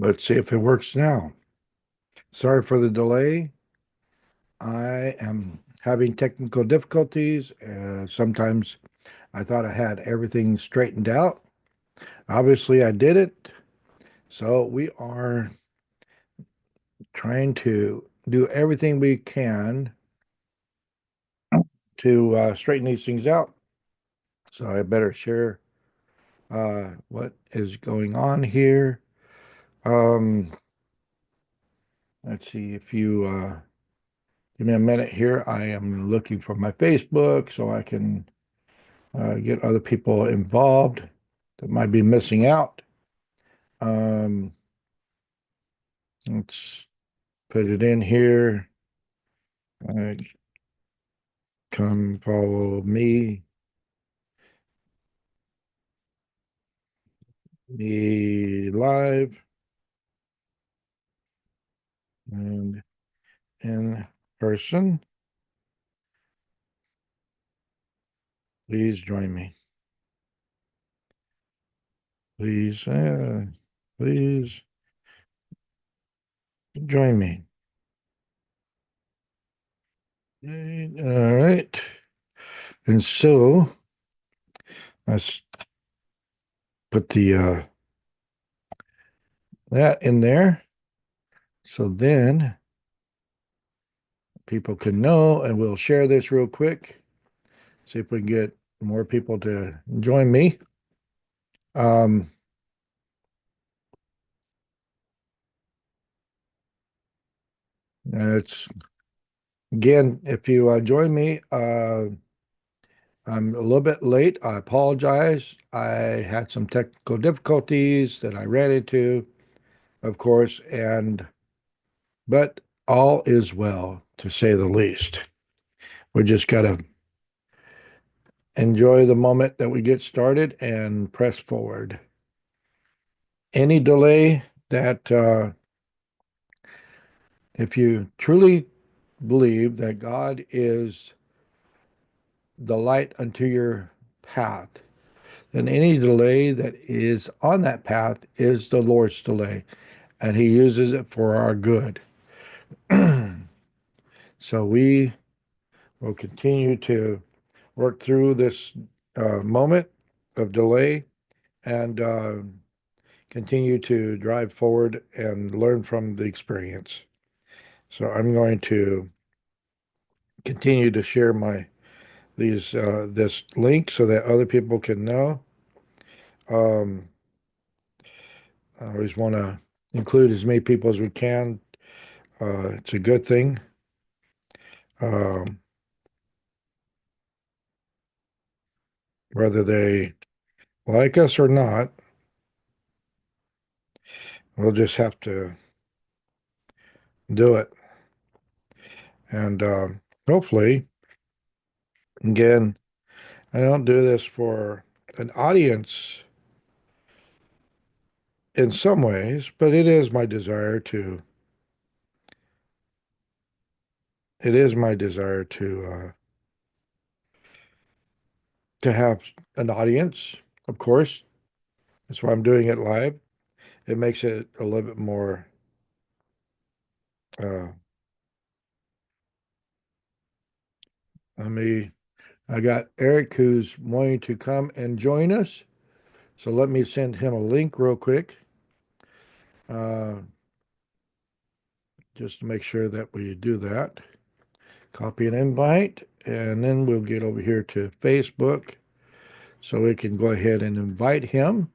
Let's see if it works now. Sorry for the delay. I am having technical difficulties. Sometimes I thought I had everything straightened out. Obviously, I did it. So we are trying to do everything we can to straighten these things out. So I better share what is going on here. Um, let's see if you give me a minute here. I am looking for my Facebook so I can get other people involved that might be missing out. Um, let's put it in here. Uh, come follow me live and in person. Please join me. Please, please join me. All right. And so let's put the that in there. So then people can know, and we'll share this real quick. See if we can get more people to join me. Um, it's again, if you join me, I'm a little bit late. I apologize. I had some technical difficulties that I ran into, of course, and but all is well, to say the least. We just gotta enjoy the moment that we get started and press forward. Any delay that, if you truly believe that God is the light unto your path, then any delay that is on that path is the Lord's delay, and He uses it for our good. So we will continue to work through this moment of delay and continue to drive forward and learn from the experience. So I'm going to continue to share this link so that other people can know. Um, I always want to include as many people as we can. It's a good thing. Um, whether they like us or not, we'll just have to do it. And hopefully, again, I don't do this for an audience in some ways, but it is my desire to have an audience, of course. That's why I'm doing it live. It makes it a little bit more uh I mean, I got Eric who's wanting to come and join us. So let me send him a link real quick. Uh just to make sure that we do that. Copy an invite, and then we'll get over here to Facebook so we can go ahead and invite him.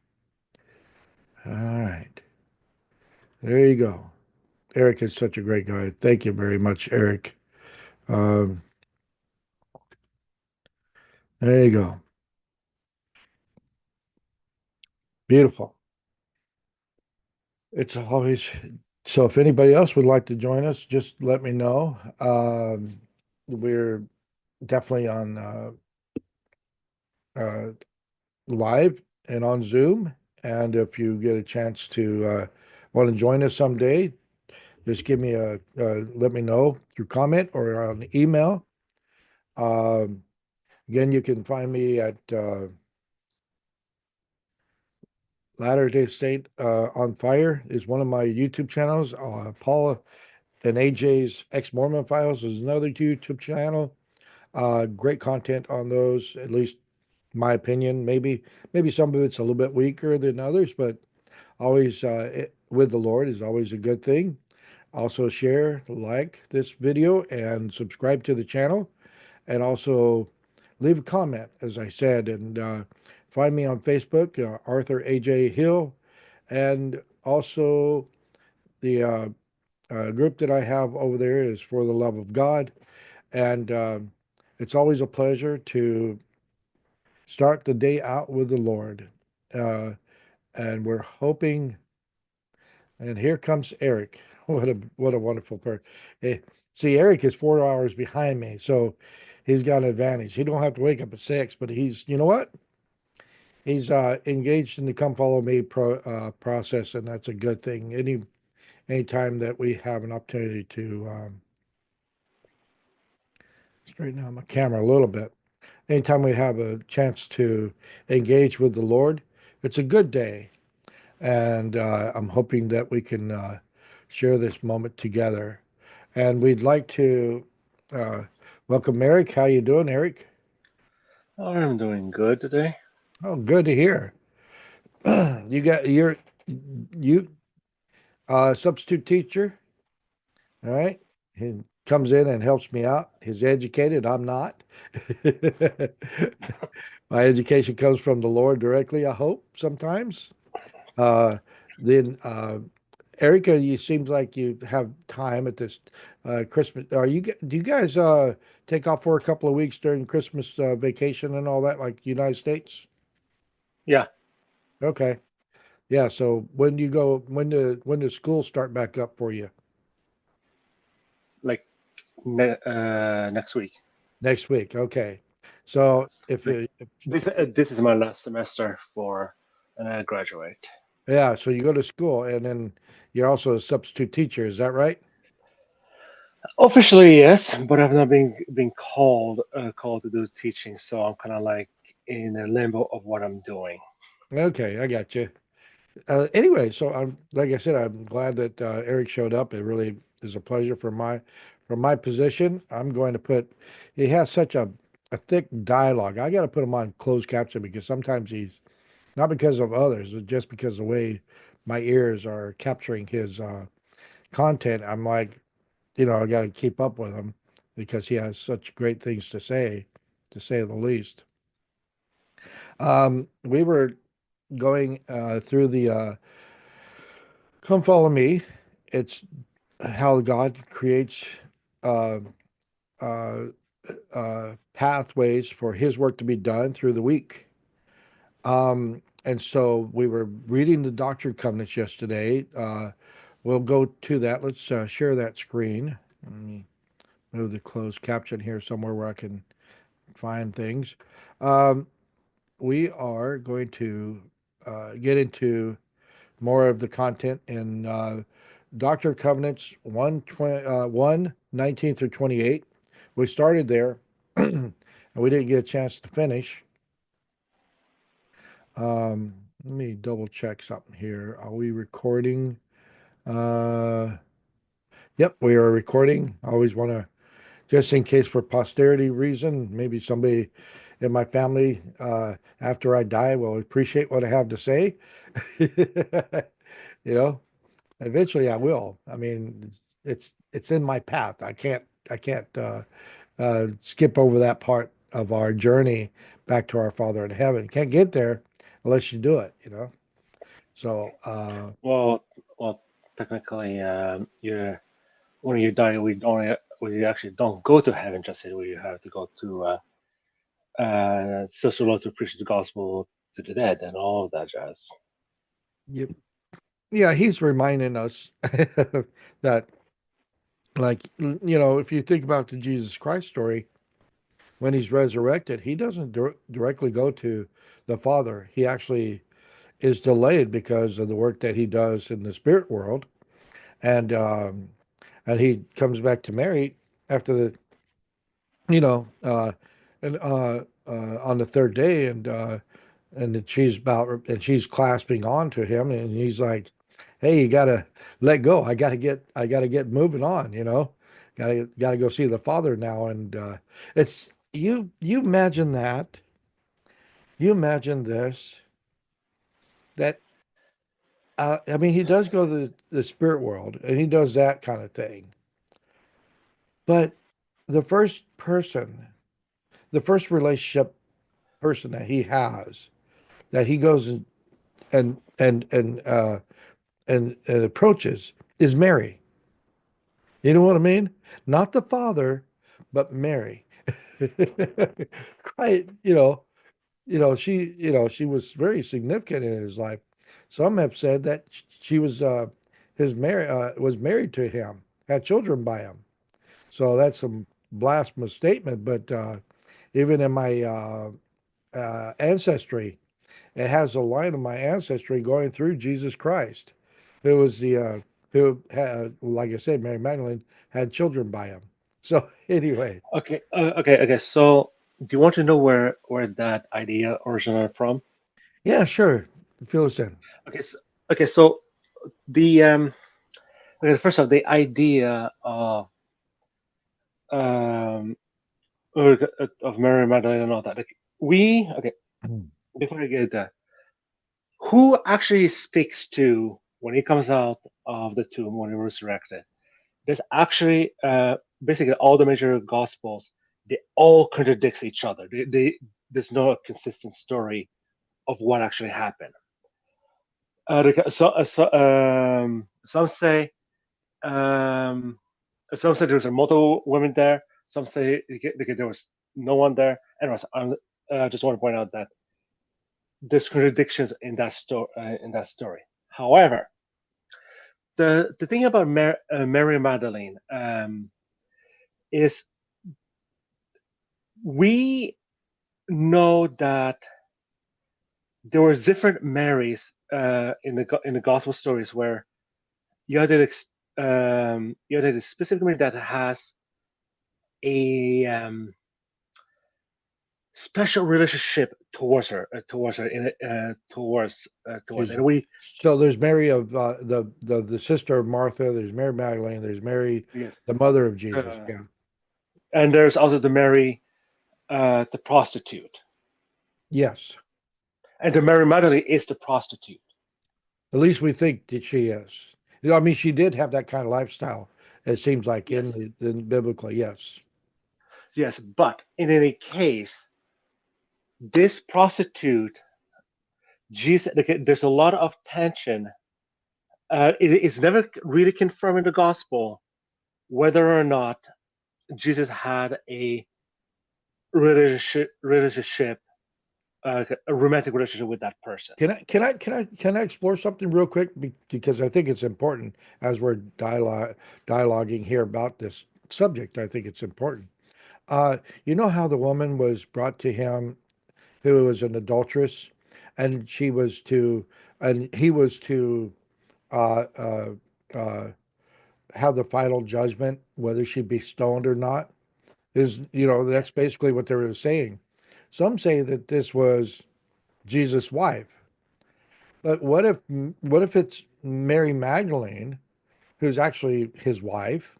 All right. There you go. Eric is such a great guy. Thank you very much, Eric. Um, there you go. Beautiful. It's always so. If anybody else would like to join us, just let me know. We're definitely on uh, live and on Zoom. And if you get a chance to want to join us someday, just give me let me know through comment or on email. Um, again, you can find me at Latter-day Saint on Fire is one of my YouTube channels. Paula and AJ's Ex-Mormon Files is another YouTube channel. Great content on those, at least my opinion. Maybe some of it's a little bit weaker than others, but always with the Lord is always a good thing. Also share, like this video, and subscribe to the channel, and also leave a comment, as I said, and find me on Facebook, Arthur AJ Hill, and also the group that I have over there is For the Love of God, and it's always a pleasure to start the day out with the Lord. Uh, and we're hoping, and here comes Eric. What a wonderful person. See, Eric is 4 hours behind me, so he's got an advantage. He don't have to wake up at 6, but he's, you know what? He's engaged in the come follow me process, and that's a good thing. Anytime that we have an opportunity to straighten out my camera a little bit, anytime we have a chance to engage with the Lord, it's a good day. And I'm hoping that we can share this moment together. And we'd like to uh, welcome Eric. How you doing, Eric? I'm doing good today. Oh, good to hear. You substitute teacher, all right? He comes in and helps me out. He's educated. I'm not. My education comes from the Lord directly, I hope, sometimes. Uh, then Erica, you seems like you have time at this Christmas. Do you guys take off for a couple of weeks during Christmas vacation and all that, like United States? Yeah, Okay. Yeah, so when do you go when does school start back up for you? like next week. Next week. Okay. So if Like you this is my last semester for and I graduate. yeah, so you go to school and then you're also a substitute teacher, is that right? Officially, yes, but I've not been called to do teaching, so I'm kind of like in a limbo of what I'm doing. Okay, I got you. Anyway, so I'm like I said, I'm glad that Eric showed up. It really is a pleasure for my position. I'm going to put he has such a thick dialogue. I got to put him on closed caption because sometimes he's not because of others, but just because the way my ears are capturing his content. I'm like, I got to keep up with him because he has such great things to say the least. We were going through the Come Follow Me. It's how God creates uh, uh, pathways for His work to be done through the week. And so we were reading the Doctrine and Covenants yesterday. We'll go to that. Let's share that screen. Let me move the closed caption here somewhere where I can find things. Um, we are going to get into more of the content in Doctor of Covenants 1:19 through 28. We started there and we didn't get a chance to finish. Let me double check something here. Are we recording? Uh, yep, we are recording. I always want to, just in case for posterity reason, maybe somebody in my family after I die will appreciate what I have to say. You know, eventually I will. I mean, it's in my path. I can't skip over that part of our journey back to our Father in heaven. Can't get there unless you do it. So Well, well, technically, you when you die, we actually don't go to heaven. Just say we have to go to Sister Lord to preach the gospel to the dead and all of that jazz. yep. Yeah, he's reminding us that like if you think about the Jesus Christ story, when he's resurrected, he doesn't directly go to the Father. He actually is delayed because of the work that he does in the spirit world, and he comes back to Mary after the you know and on the third day, and and that she's clasping on to him, and he's like, "Hey, you gotta let go. I gotta get moving on. Gotta go see the father now." And it's you imagine that. You imagine this that I mean, he does go to the spirit world, and he does that kind of thing. But the the first relationship person that he has, that he goes and approaches is Mary. You know what I mean? Not the father, but Mary. Quite, she was very significant in his life. Some have said that she was married to him, had children by him. So that's a blasphemous statement. But even in my ancestry, it has a line of my ancestry going through Jesus Christ, who was who had, like I said, Mary Magdalene had children by him. So anyway, Okay. So, do you want to know where that idea originated from? yeah, sure, fill us in. Okay. So the okay, first of all, the idea um of Mary Magdalene and all that. Like, okay, before I get that, who actually speaks to when he comes out of the tomb when he resurrected? There's actually basically all the major gospels. They all contradict each other. There's no consistent story of what actually happened. Some say um, there's a multiple women there. Some say there was no one there. Anyways, I just want to point out that there's contradictions in that story. However, the thing about Mary Magdalene is we know that there were different Marys in the gospel stories where you had a specific Mary that has a special relationship towards She's and we so there's Mary of the sister of Martha. There's Mary Magdalene. There's Mary, yes the mother of Jesus. uh, Yeah. and there's also the Mary the prostitute, Yes. and the Mary Magdalene is the prostitute. At least we think that she is. I mean, she did have that kind of lifestyle. It seems like Yes, in biblically, yes. yes, but in any case, this prostitute, Jesus, okay, there's a lot of tension. It's never really confirmed in the gospel whether or not Jesus had relationship, a romantic relationship with that person. Can I explore something real quick because I think it's important as we're dialoguing here about this subject. I think it's important. You know how the woman was brought to him who was an adulteress, and he was to uh, uh, uh, have the final judgment whether she'd be stoned or not. Yeah. That's basically what they were saying. Some say that this was Jesus' wife. But what if it's Mary Magdalene, who's actually his wife,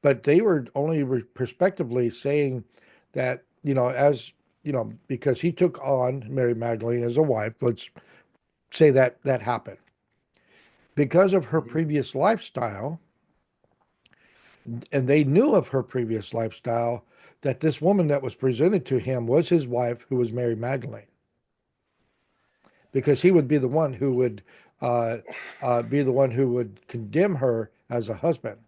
but they were only prospectively saying that, because he took on Mary Magdalene as a wife, let's say that that happened. Because of her Mhm. previous lifestyle, and they knew of her previous lifestyle, that this woman that was presented to him was his wife, who was Mary Magdalene, because he would be the one who would uh, condemn her as a husband.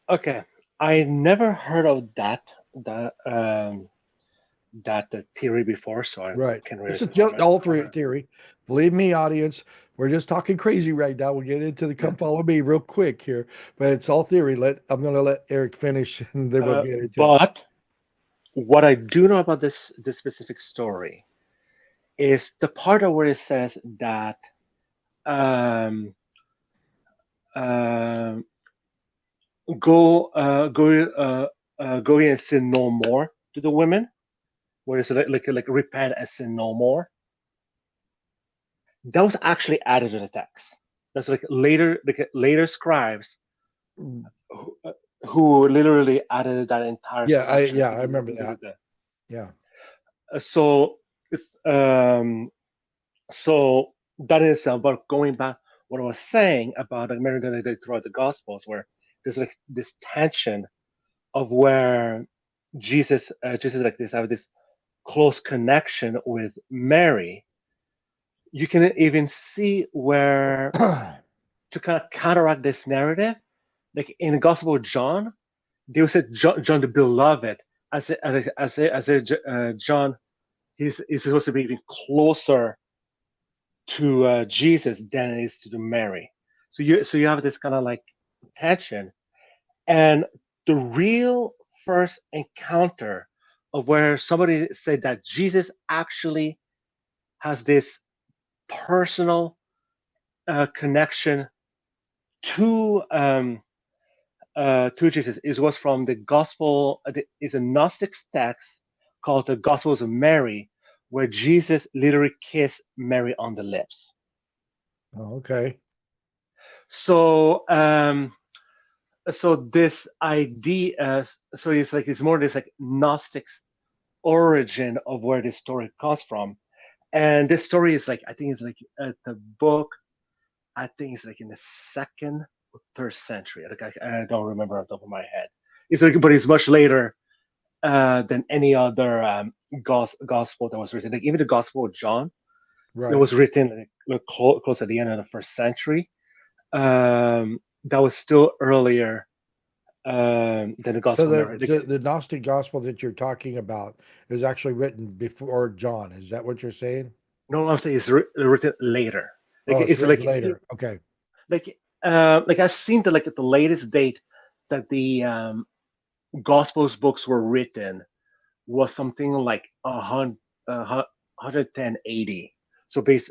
Okay, I never heard of that theory before, so I Right. can't really It's a all three comment. theory. Believe me, audience, we're just talking crazy right now. We'll get into the Yeah. come follow me real quick here, but it's all theory. I'm going to let Eric finish, and then we'll Uh, get into it. but what I do know about this specific story is the part of where it says that um, um go in and sin no more to the women. where it's like repent and sin no more. That was actually added to the text. That's like later scribes Mm. who, who literally added that entire Yeah, section I remember that. the Yeah. so it's, so that is about going back what I was saying about the Mary Magdalene throughout the Gospels, where there's like this tension of where Jesus like this have this close connection with Mary. You can even see where to kind of counteract this narrative, like in the Gospel of John, they will say John the beloved, as John he's supposed to be even closer to Jesus than it is to the Mary. So you have this kind of like tension, and the real first encounter of where somebody said that Jesus actually has this personal connection to Jesus is was from the Gospel. Is a Gnostic text called the Gospels of Mary, where Jesus literally kissed Mary on the lips. Oh, okay. So this idea, so it's more this like Gnostic origin of where this story comes from, and this story is like I think it's like the book. I think it's like in the second or third century. Like I don't remember off the top of my head. It's like, but it's much later than any other gospel that was written. Like even the Gospel of John that Right. was written like, close at the end of the first century. That was still earlier than the So Gospel of Mary. Like, the Gnostic gospel that you're talking about is actually written before John. Is that what you're saying? no, I'm saying it's written later. Like Oh, it's it's written like later. Okay. like I've seen the like at the latest date that the Gospels books were written was something like 110 AD. So it's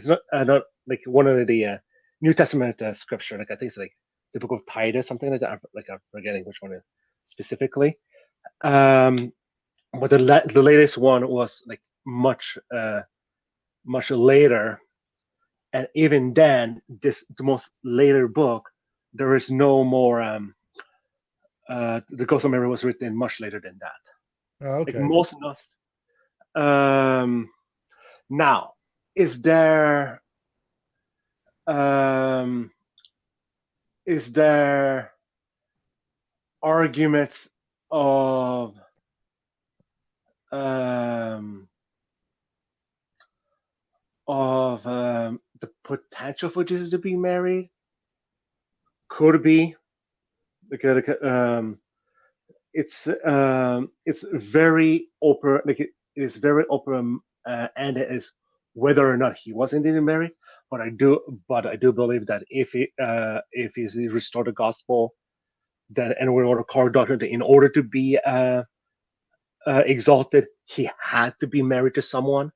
not like one of the New Testament scripture. Like I think it's like the book of Titus, something like that. I'm forgetting which one specifically. Um, but the latest one was like much later, and even then, the most later book, there is no more. The Gospel of Mary was written much later than that. Oh, Like okay. most of us. Um, Now, is there um, is there arguments of um, the potential for Jesus to be married? Could be. Like, it's very open. Like it is very open, and it is whether or not he was indeed married. But I do believe that if he's restored the gospel, that and we want to call doctrine that in order to be exalted, he had to be married to someone.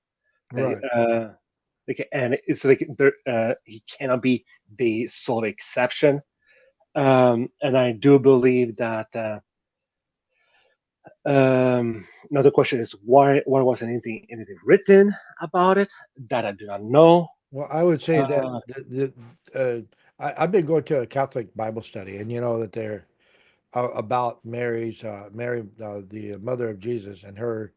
That Right. and it's like he cannot be the sole exception. And I do believe that. Another question is why wasn't anything written about it? That I do not know. Well, I would say that Uh, I've been going to a Catholic Bible study, and you know that they're about Mary, the mother of Jesus, and her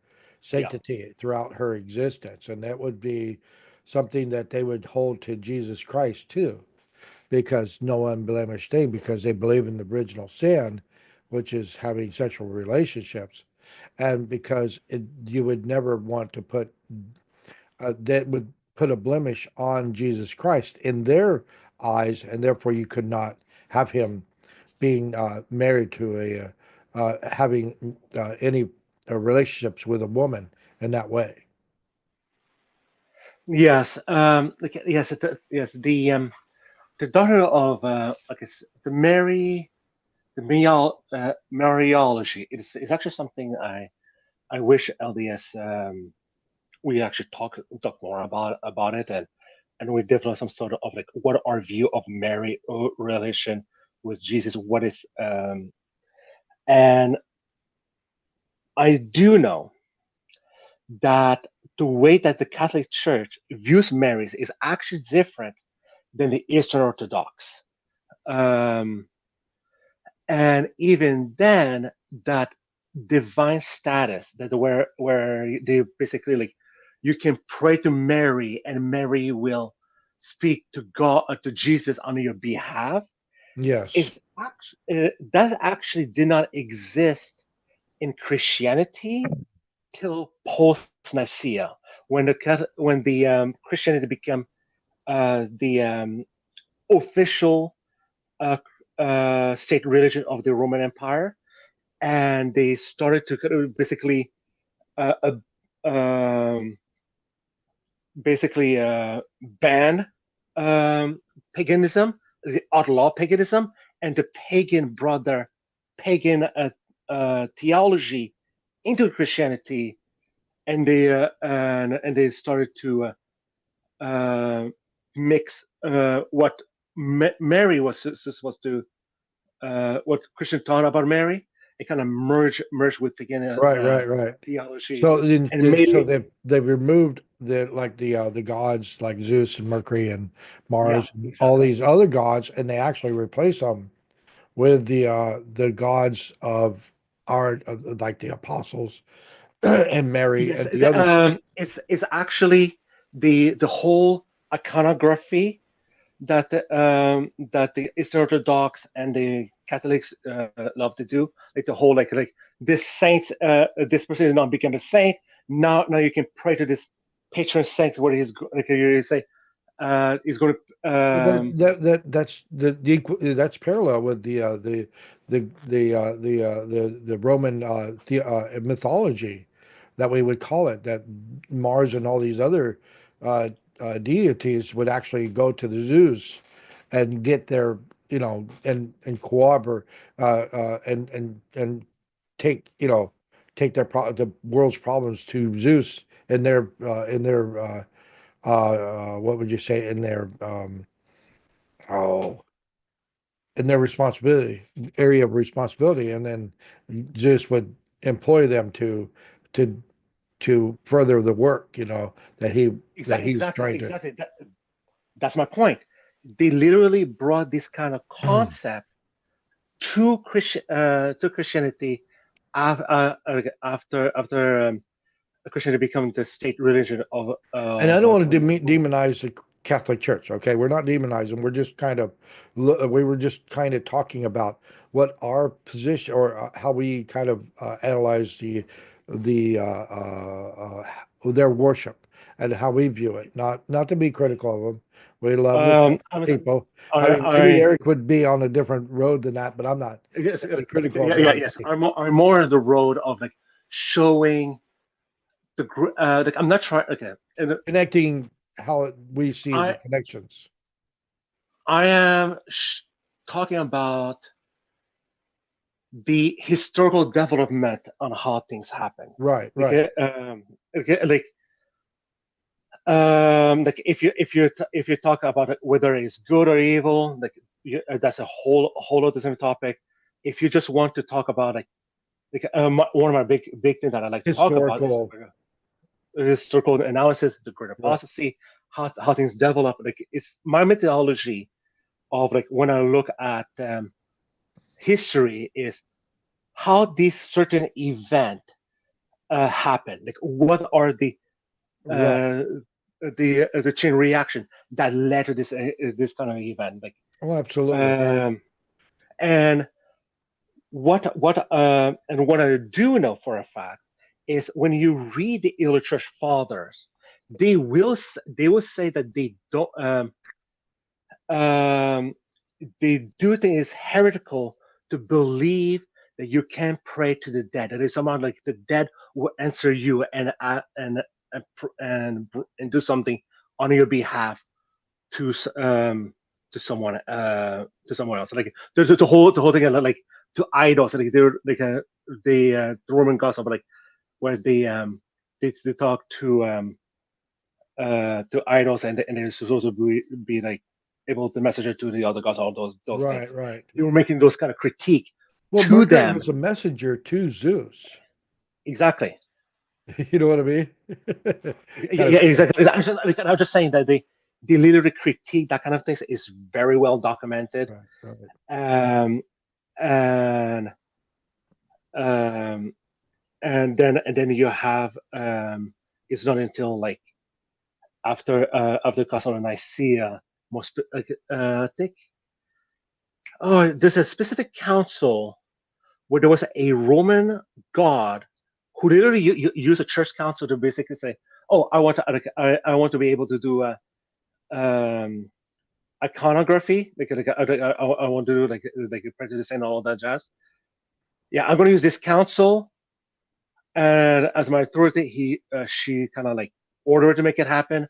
yeah, sanctity throughout her existence, and that would be something that they would hold to Jesus Christ too, because no unblemished thing, because they believe in the original sin, which is having sexual relationships, and because you would never want to put that would put a blemish on Jesus Christ in their eyes, and therefore you could not have him being married to having any relationships with a woman in that way. yes, yes, yes. The daughter of the Mariology. It's actually something I wish LDS we actually talk more about it, and we develop some sort of like what our view of Mary relation with Jesus. What is and I do know that the way that the Catholic Church views Mary is actually different than the Eastern Orthodox. Um, and even then, that divine status, that where they basically like, you can pray to Mary and Mary will speak to God, to Jesus on your behalf, Yes. is actually, that actually did not exist in Christianity till post Nicaea, when the Christianity became the official uh, state religion of the Roman Empire, and they started to kind of uh, uh, um, basically ban um, paganism, the outlaw paganism, and the pagan brought their pagan theology into Christianity, and they started to mix what Mary was supposed to what Christian taught about Mary. It kind of merged with pagan Right, right, right. theology, So and made so it. they removed the gods like Zeus and Mercury and Yeah, Mars and all exactly. these other gods, and they actually replaced them with the gods of our like the apostles and Mary Yes, and the other saints. it's actually the whole iconography that the Eastern Orthodox and the Catholics love to do, like the whole like this saint, this person is not become a saint. Now you can pray to this patron saint. What he's like you say, he's going to Well, that's that's parallel with the Roman mythology that we would call it, that Mars and all these other uh, deities would actually go to the Zeus and get their, and cooperate, and take, take the world's problems to Zeus in their what would you say, in their oh in their responsibility area of responsibility, and then Zeus would employ them to further the work, that he's exactly, trying to. exactly. That's my point. They literally brought this kind of concept to Christianity after Christianity become the state religion And I of don't want to Rome. demonize the Catholic Church. Okay, we're not demonizing. We're just kind of we were just kind of talking about what our position, or how we kind of analyze their worship and how we view it. Not to be critical of them. We love the I was people. I mean, maybe I Eric would be on a different road than that, but I'm not yes, critical of yeah, yes. anybody. I'm more on the road of like showing like I'm not trying. Okay, and Connecting how we see the I connections. I am talking about the historical development on how things happen. Right, right. Okay, okay, like if you talk about it, whether it's good or evil, like that's a whole other different topic. If you just want to talk about one of my big things that I like to talk about is Historical. historical analysis, the great Right. apostasy, how things develop. Like it's my methodology of like when I look at history is how these certain event happen. Like what are Right. uh, the chain reaction that led to this kind of event. Like Oh, absolutely. um, and what I do know for a fact is when you read the early church fathers, they will say that um, they do think it's heretical to believe that you can pray to the dead. That is somehow like the dead will answer you and do something on your behalf to to someone else. Like there's the whole thing like to idols. Like they're like the Roman gods of like where they talk to idols and they're supposed to be like able to message it to the other gods, all those things. Right, right. They were making those kind of critique Well, to Mercury them. was a messenger to Zeus. Exactly. You know what I mean? Yeah, Kind yeah, of, exactly. I was just saying that the literary critique, that kind of thing, is very well documented. right, right. Um, and um, and then you have it's not until like after the Council of Nicaea, most I think, there's a specific council where there was a Roman god who literally used a church council to basically say, "Oh, I want to be able to do um, iconography, I want to do like prejudice and all that jazz. Yeah, I'm going to use this council, and as my authority, she kind of like ordered to make it happen,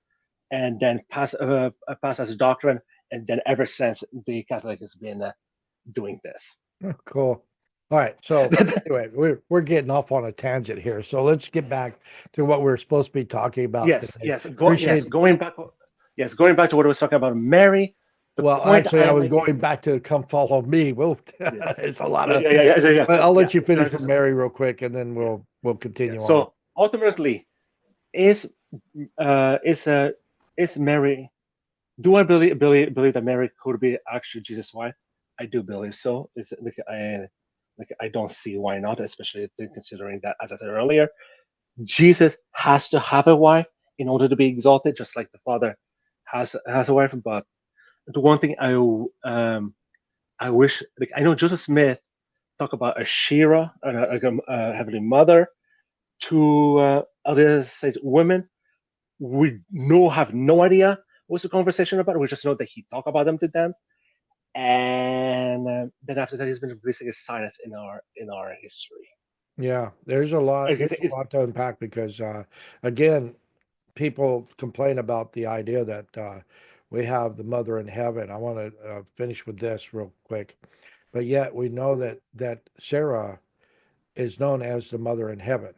and then pass as a doctrine, and then ever since the Catholic has been doing this. Oh, cool. All right. So anyway, we're getting off on a tangent here. So let's get back to what we're supposed to be talking about Yes, today. yes, yes. Appreciate. Going back to what I was talking about, Mary. The Well, point actually, I I am was making. going back to come follow me. Well, Yeah, it's a lot yeah, of. yeah, yeah, yeah, yeah, But I'll yeah. let you finish with There's, Mary real quick, and then yeah, we'll yeah. continue on. So ultimately, is uh is uh is Mary? Do I believe that Mary could be actually Jesus' wife? I do believe so. Is I don't see why not, especially considering that, as I said earlier, Jesus has to have a wife in order to be exalted, just like the Father has a wife. But the one thing I wish, like, I know Joseph Smith talk about a Shira, a heavenly mother to other women. We have no idea what's the conversation about. We just know that he talked about them to them, and then after that, he's been releasing his silence in our history. Yeah, there's a lot. There's a lot to unpack because, again, people complain about the idea that we have the mother in heaven. I want to finish with this real quick, but yet we know that Sarah is known as the mother in heaven.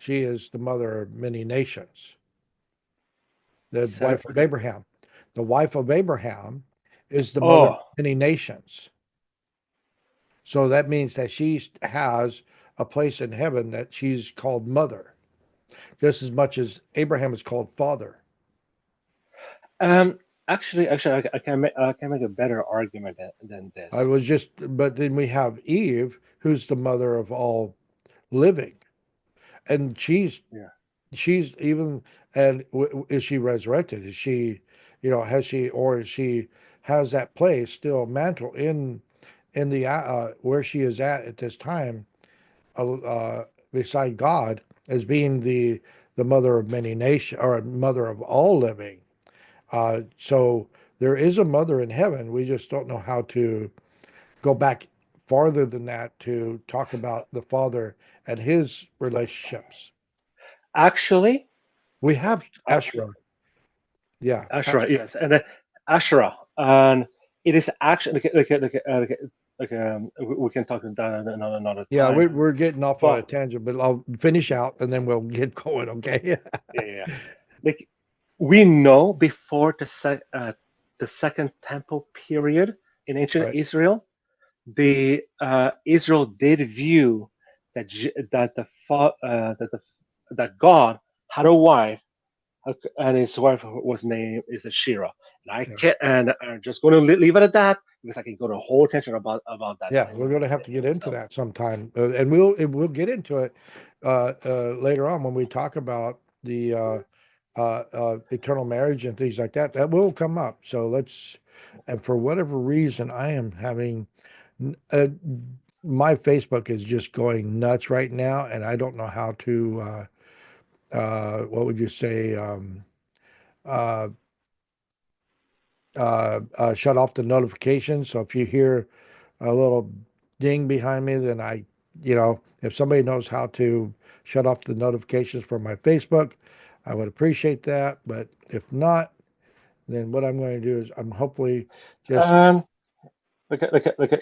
She is the mother of many nations, the So, wife of okay. Abraham. The wife of Abraham is the mother of Oh, many nations. So that means that she has a place in heaven that she's called mother, just as much as Abraham is called father. um, actually, I can make a better argument than I this. was just, but then we have Eve, who's the mother of all living, and Yeah. she's even, and is she resurrected? Is she, has she, or is she has that place still mantle in the where she is at this time, beside God as being the mother of many nations or mother of all living. So there is a mother in heaven. We just don't know how to go back farther than that to talk about the father and his relationships. Actually, We have actually, Asherah. Yeah. Asherah, yes, and then Asherah, and it is actually we can talk about that another Yeah, time. we're getting off on a But tangent, but I'll finish out and then we'll get going. Okay. yeah, yeah, yeah. Like, we know before the second temple period in ancient Right. Israel, the Israel did view that that God had a wife, and his wife was named is Shira. And I Yeah. can't, and I'm just going to leave it at that because I can go to a whole attention about that Yeah, we're going to have to in get into itself. that sometime, and we'll get into it later on when we talk about the eternal marriage and things like that. That will come up. So let's, and for whatever reason, I am having my Facebook is just going nuts right now, and I don't know how to what would you say uh, shut off the notifications. So if you hear a little ding behind me, then if somebody knows how to shut off the notifications for my Facebook, I would appreciate that. But if not, then what I'm going to do is I'm hopefully just, Um,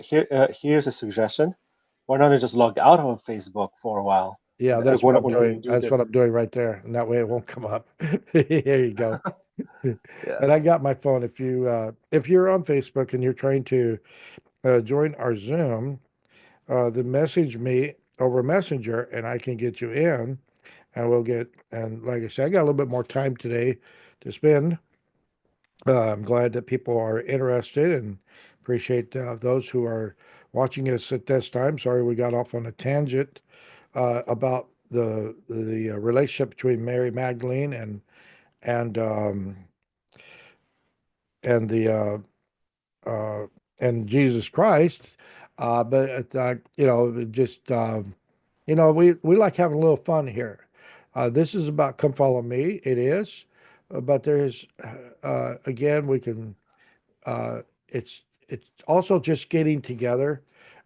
here. Here's a suggestion. Why not just log out of Facebook for a while? yeah, Like, that's what I'm when you doing. do That's this. what I'm doing right there. And that way it won't come up. Here you go. Yeah. And I got my phone. If you're on Facebook and you're trying to join our Zoom, then message me over Messenger and I can get you in. and we'll get, and like I said, I got a little bit more time today to spend. I'm glad that people are interested and appreciate those who are watching us at this time. Sorry we got off on a tangent about the relationship between Mary Magdalene and and the uh, and Jesus Christ. But just we like having a little fun here. This is about Come Follow Me. It is, but there's again we can it's also just getting together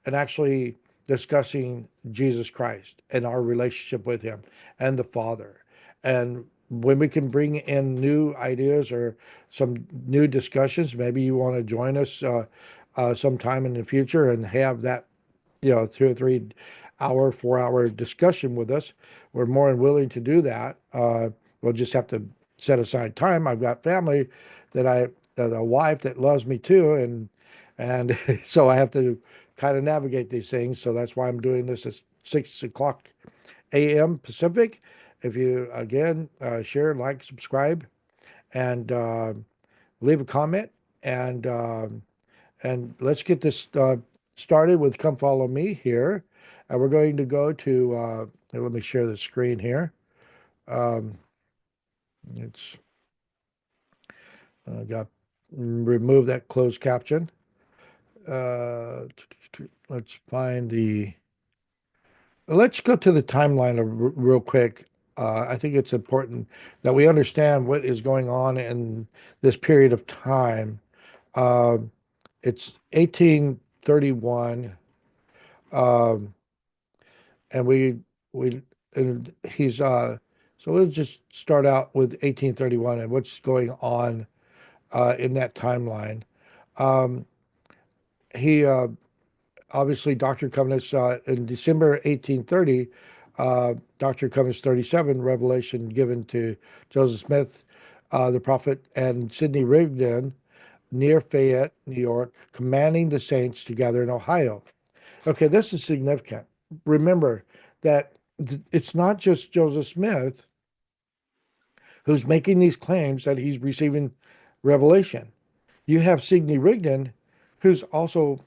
and actually discussing Jesus Christ and our relationship with him and the Father. And when we can bring in new ideas or some new discussions, maybe you want to join us sometime in the future and have that 2 or 3 hour, 4 hour discussion with us. We're more than willing to do that. We'll just have to set aside time. I've got family that a wife that loves me too, and so I have to kind of navigate these things. So that's why I'm doing this at 6 o'clock a.m. Pacific. If you again share, like, subscribe, and leave a comment, and let's get this started with Come Follow Me here. We're going to go to, let me share the screen here. Um, it's got remove that closed caption. Uh, let's find the, let's go to the timeline real quick. I think it's important that we understand what is going on in this period of time. Uh, it's 1831. Um, and we and he's so let's just start out with 1831 and what's going on in that timeline. Um, he obviously Doctrine and Covenants in December 1830, Doctrine and Covenants 37, revelation given to Joseph Smith, the prophet, and Sidney Rigdon near Fayette, New York, commanding the saints to gather in Ohio. Okay, this is significant. Remember that it's not just Joseph Smith who's making these claims that he's receiving revelation. You have Sidney Rigdon, who's also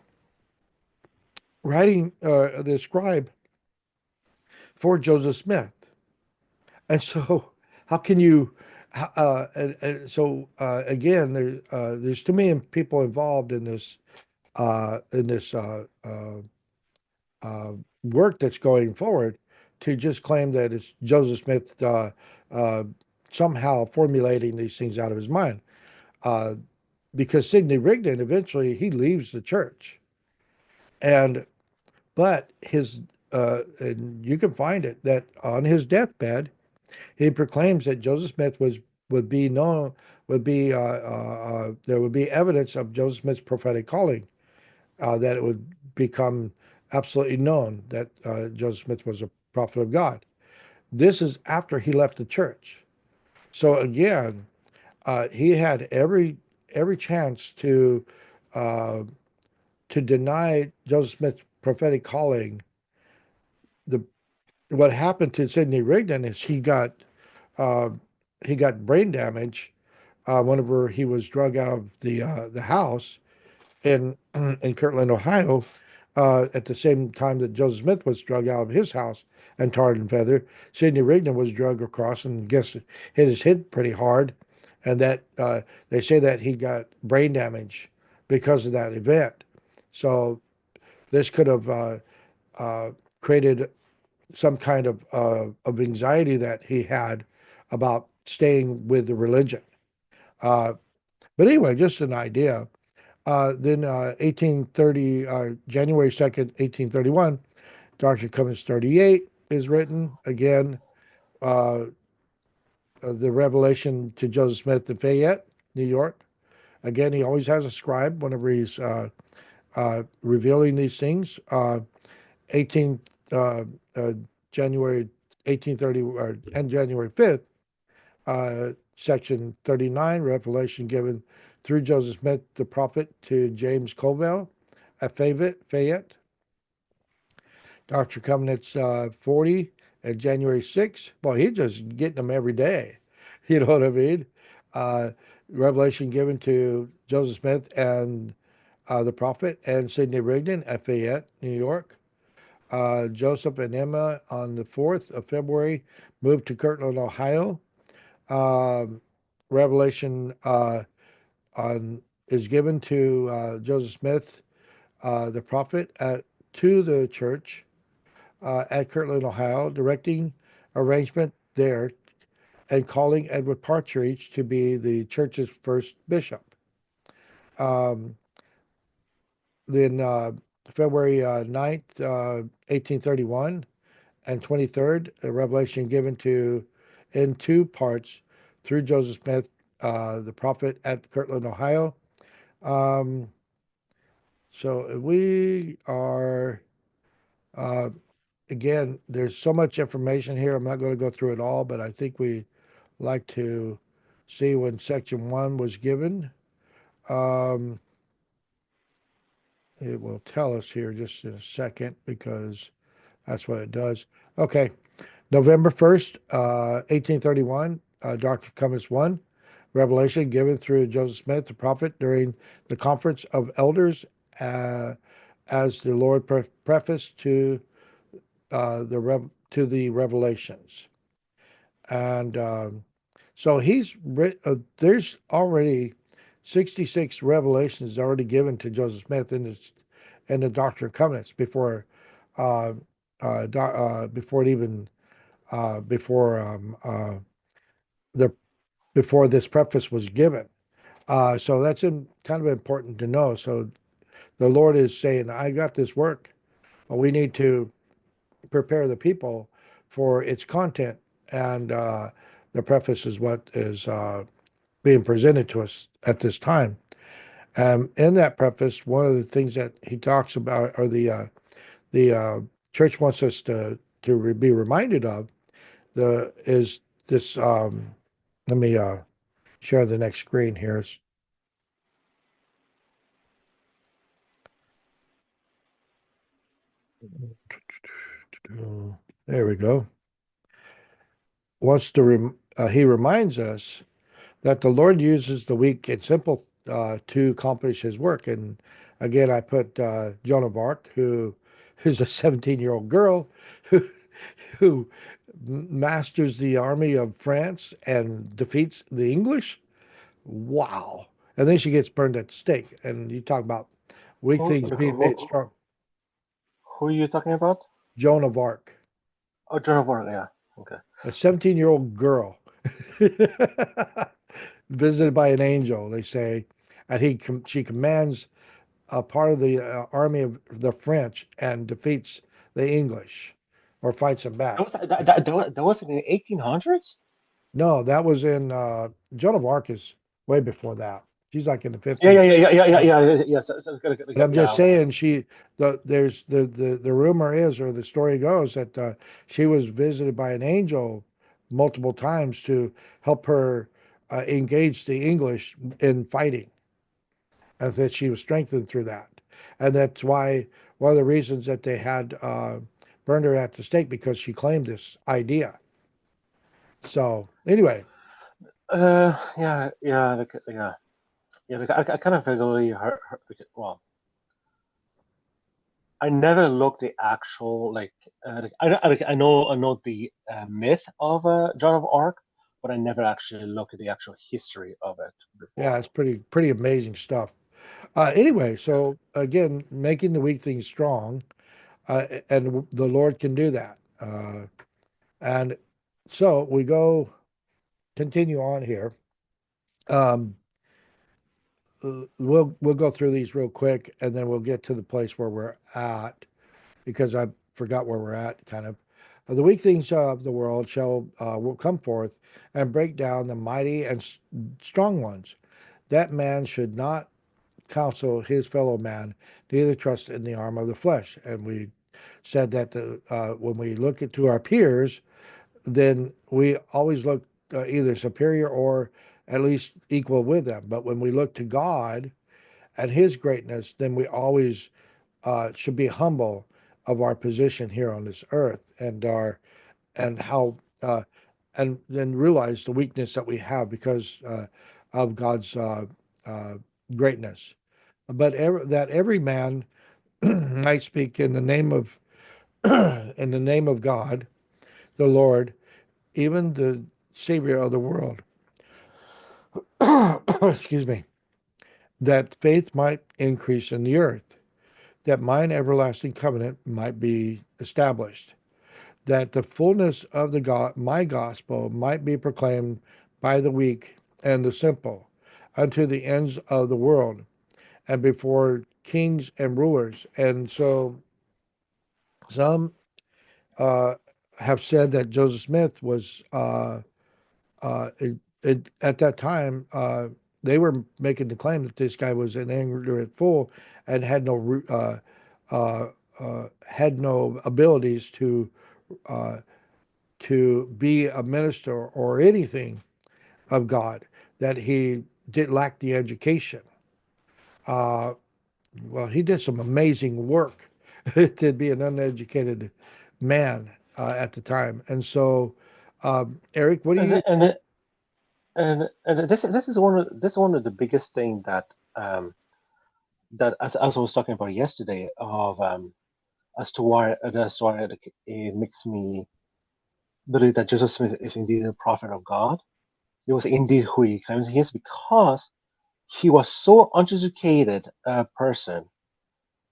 writing the scribe for Joseph Smith. And so, how can you? Again, there's too many people involved in this uh, work that's going forward to just claim that it's Joseph Smith uh, somehow formulating these things out of his mind. Uh, because Sidney Rigdon eventually he leaves the church, and but his and you can find it that on his deathbed he proclaims that Joseph Smith would be known would be there would be evidence of Joseph Smith's prophetic calling, that it would become absolutely known that Joseph Smith was a prophet of God. This is after he left the church. So again, he had every chance uh, to deny Joseph Smith's prophetic calling. The What happened to Sidney Rigdon is uh, he got brain damage whenever he was drug out of the house in in Kirtland, Ohio, at the same time that Joseph Smith was drug out of his house and tarred and feathered. Sidney Rigdon was drug across and guess hit his head pretty hard, and that they say that he got brain damage because of that event. So this could have uh, created some kind of anxiety that he had about staying with the religion. Uh, but anyway, just an idea. Then 1830, January 2nd, 1831, Doctrine and Covenants 38 is written. Again, uh, the revelation to Joseph Smith in Fayette, New York. Again, he always has a scribe whenever he's revealing these things. 18 uh, uh, January 1830 and January 5th, section 39, revelation given through Joseph Smith, the prophet, to James Covell at Fayette. Doctrine and Covenants 40 And January 6th, well, he's just getting them every day. You know what I mean? Uh, Revelation given to Joseph Smith and the prophet and Sidney Rigdon at Fayette, New York. Joseph and Emma on the 4th of February moved to Kirtland, Ohio. Um, Revelation on is given to Joseph Smith, the prophet, to the church at Kirtland, Ohio, directing arrangement there and calling Edward Partridge to be the church's first bishop. Um, then February 9th, 1831 and 23rd, a revelation given to in two parts through Joseph Smith, the prophet at Kirtland, Ohio. Um, so we are, uh, again, there's so much information here. I'm not going to go through it all, but I think we like to see when section one was given. Um, it will tell us here just in a second because that's what it does. Okay. November 1st, 1831, Doctrine and Covenants 1, revelation given through Joseph Smith, the prophet, during the conference of elders, uh, as the Lord prefaced to to the revelations. And so there's already 66 revelations already given to Joseph Smith in the Doctrine and Covenants uh, before it even before the before this preface was given. So that's kind of important to know. So the Lord is saying, I got this work. But we need to prepare the people for its content. And the preface is what is being presented to us at this time. In that preface, one of the things that he talks about, or the church wants us to be reminded of, is this. Let me share the next screen here. There we go. He reminds us that the Lord uses the weak and simple to accomplish His work. And again, I put Joan of Arc, who is a 17-year-old girl who, who masters the army of France and defeats the English. Wow! And then she gets burned at the stake. And you talk about weak Who, things being made strong. who are you talking about? Joan of Arc, Oh, Joan of Arc, yeah. Okay. a 17-year-old girl visited by an angel, they say, and she commands a part of the army of the French and defeats the English or fights them back. That was in the 1800s? No, that was in Joan of Arc is way before that. She's like in the Yeah, 50s. yeah, yeah, yeah, yeah, yeah, Uh, yeah. Yes, but I'm yeah. just Okay. saying there's the rumor is, or the story goes, that she was visited by an angel multiple times to help her engage the English in fighting, and that she was strengthened through that. And that's why one of the reasons that they had burned her at the stake, because she claimed this idea. So anyway, Yeah, yeah, yeah, yeah. I kind of vaguely heard. Well, I never looked the actual I know the myth of Joan of Arc, but I never actually looked at the actual history of it yeah, before. it's pretty amazing stuff. Anyway, Yeah. so again, making the weak things strong, and the Lord can do that. And so we continue on here. Um, we'll go through these real quick, and then we'll get to the place where we're at, because I forgot where we're at, kind of. The weak things of the world will come forth and break down the mighty and strong ones. That man should not counsel his fellow man, neither trust in the arm of the flesh. And we said that when we look to our peers, then we always look either superior or at least equal with them. But when we look to God and His greatness, then we always should be humble of our position here on this earth and our and how and then realize the weakness that we have because of God's uh, greatness. But that every man might speak in the name of in the name of God, the Lord, even the Savior of the world. Excuse me. That faith might increase in the earth, that mine everlasting covenant might be established, that the fullness of the my gospel might be proclaimed by the weak and the simple unto the ends of the world and before kings and rulers. And so some uh, have said that Joseph Smith was at that time they were making the claim that this guy was an ignorant fool and had no abilities uh, to be a minister or anything of God, that he did lack the education. Uh, well, he did some amazing work to be an uneducated man at the time. And so, Eric, what do and you? and and this is one of the biggest thing that that as I was talking about yesterday of as to why like, it makes me believe that Joseph Smith is indeed a prophet of God. He was indeed who he claims he is because he was so uneducated person.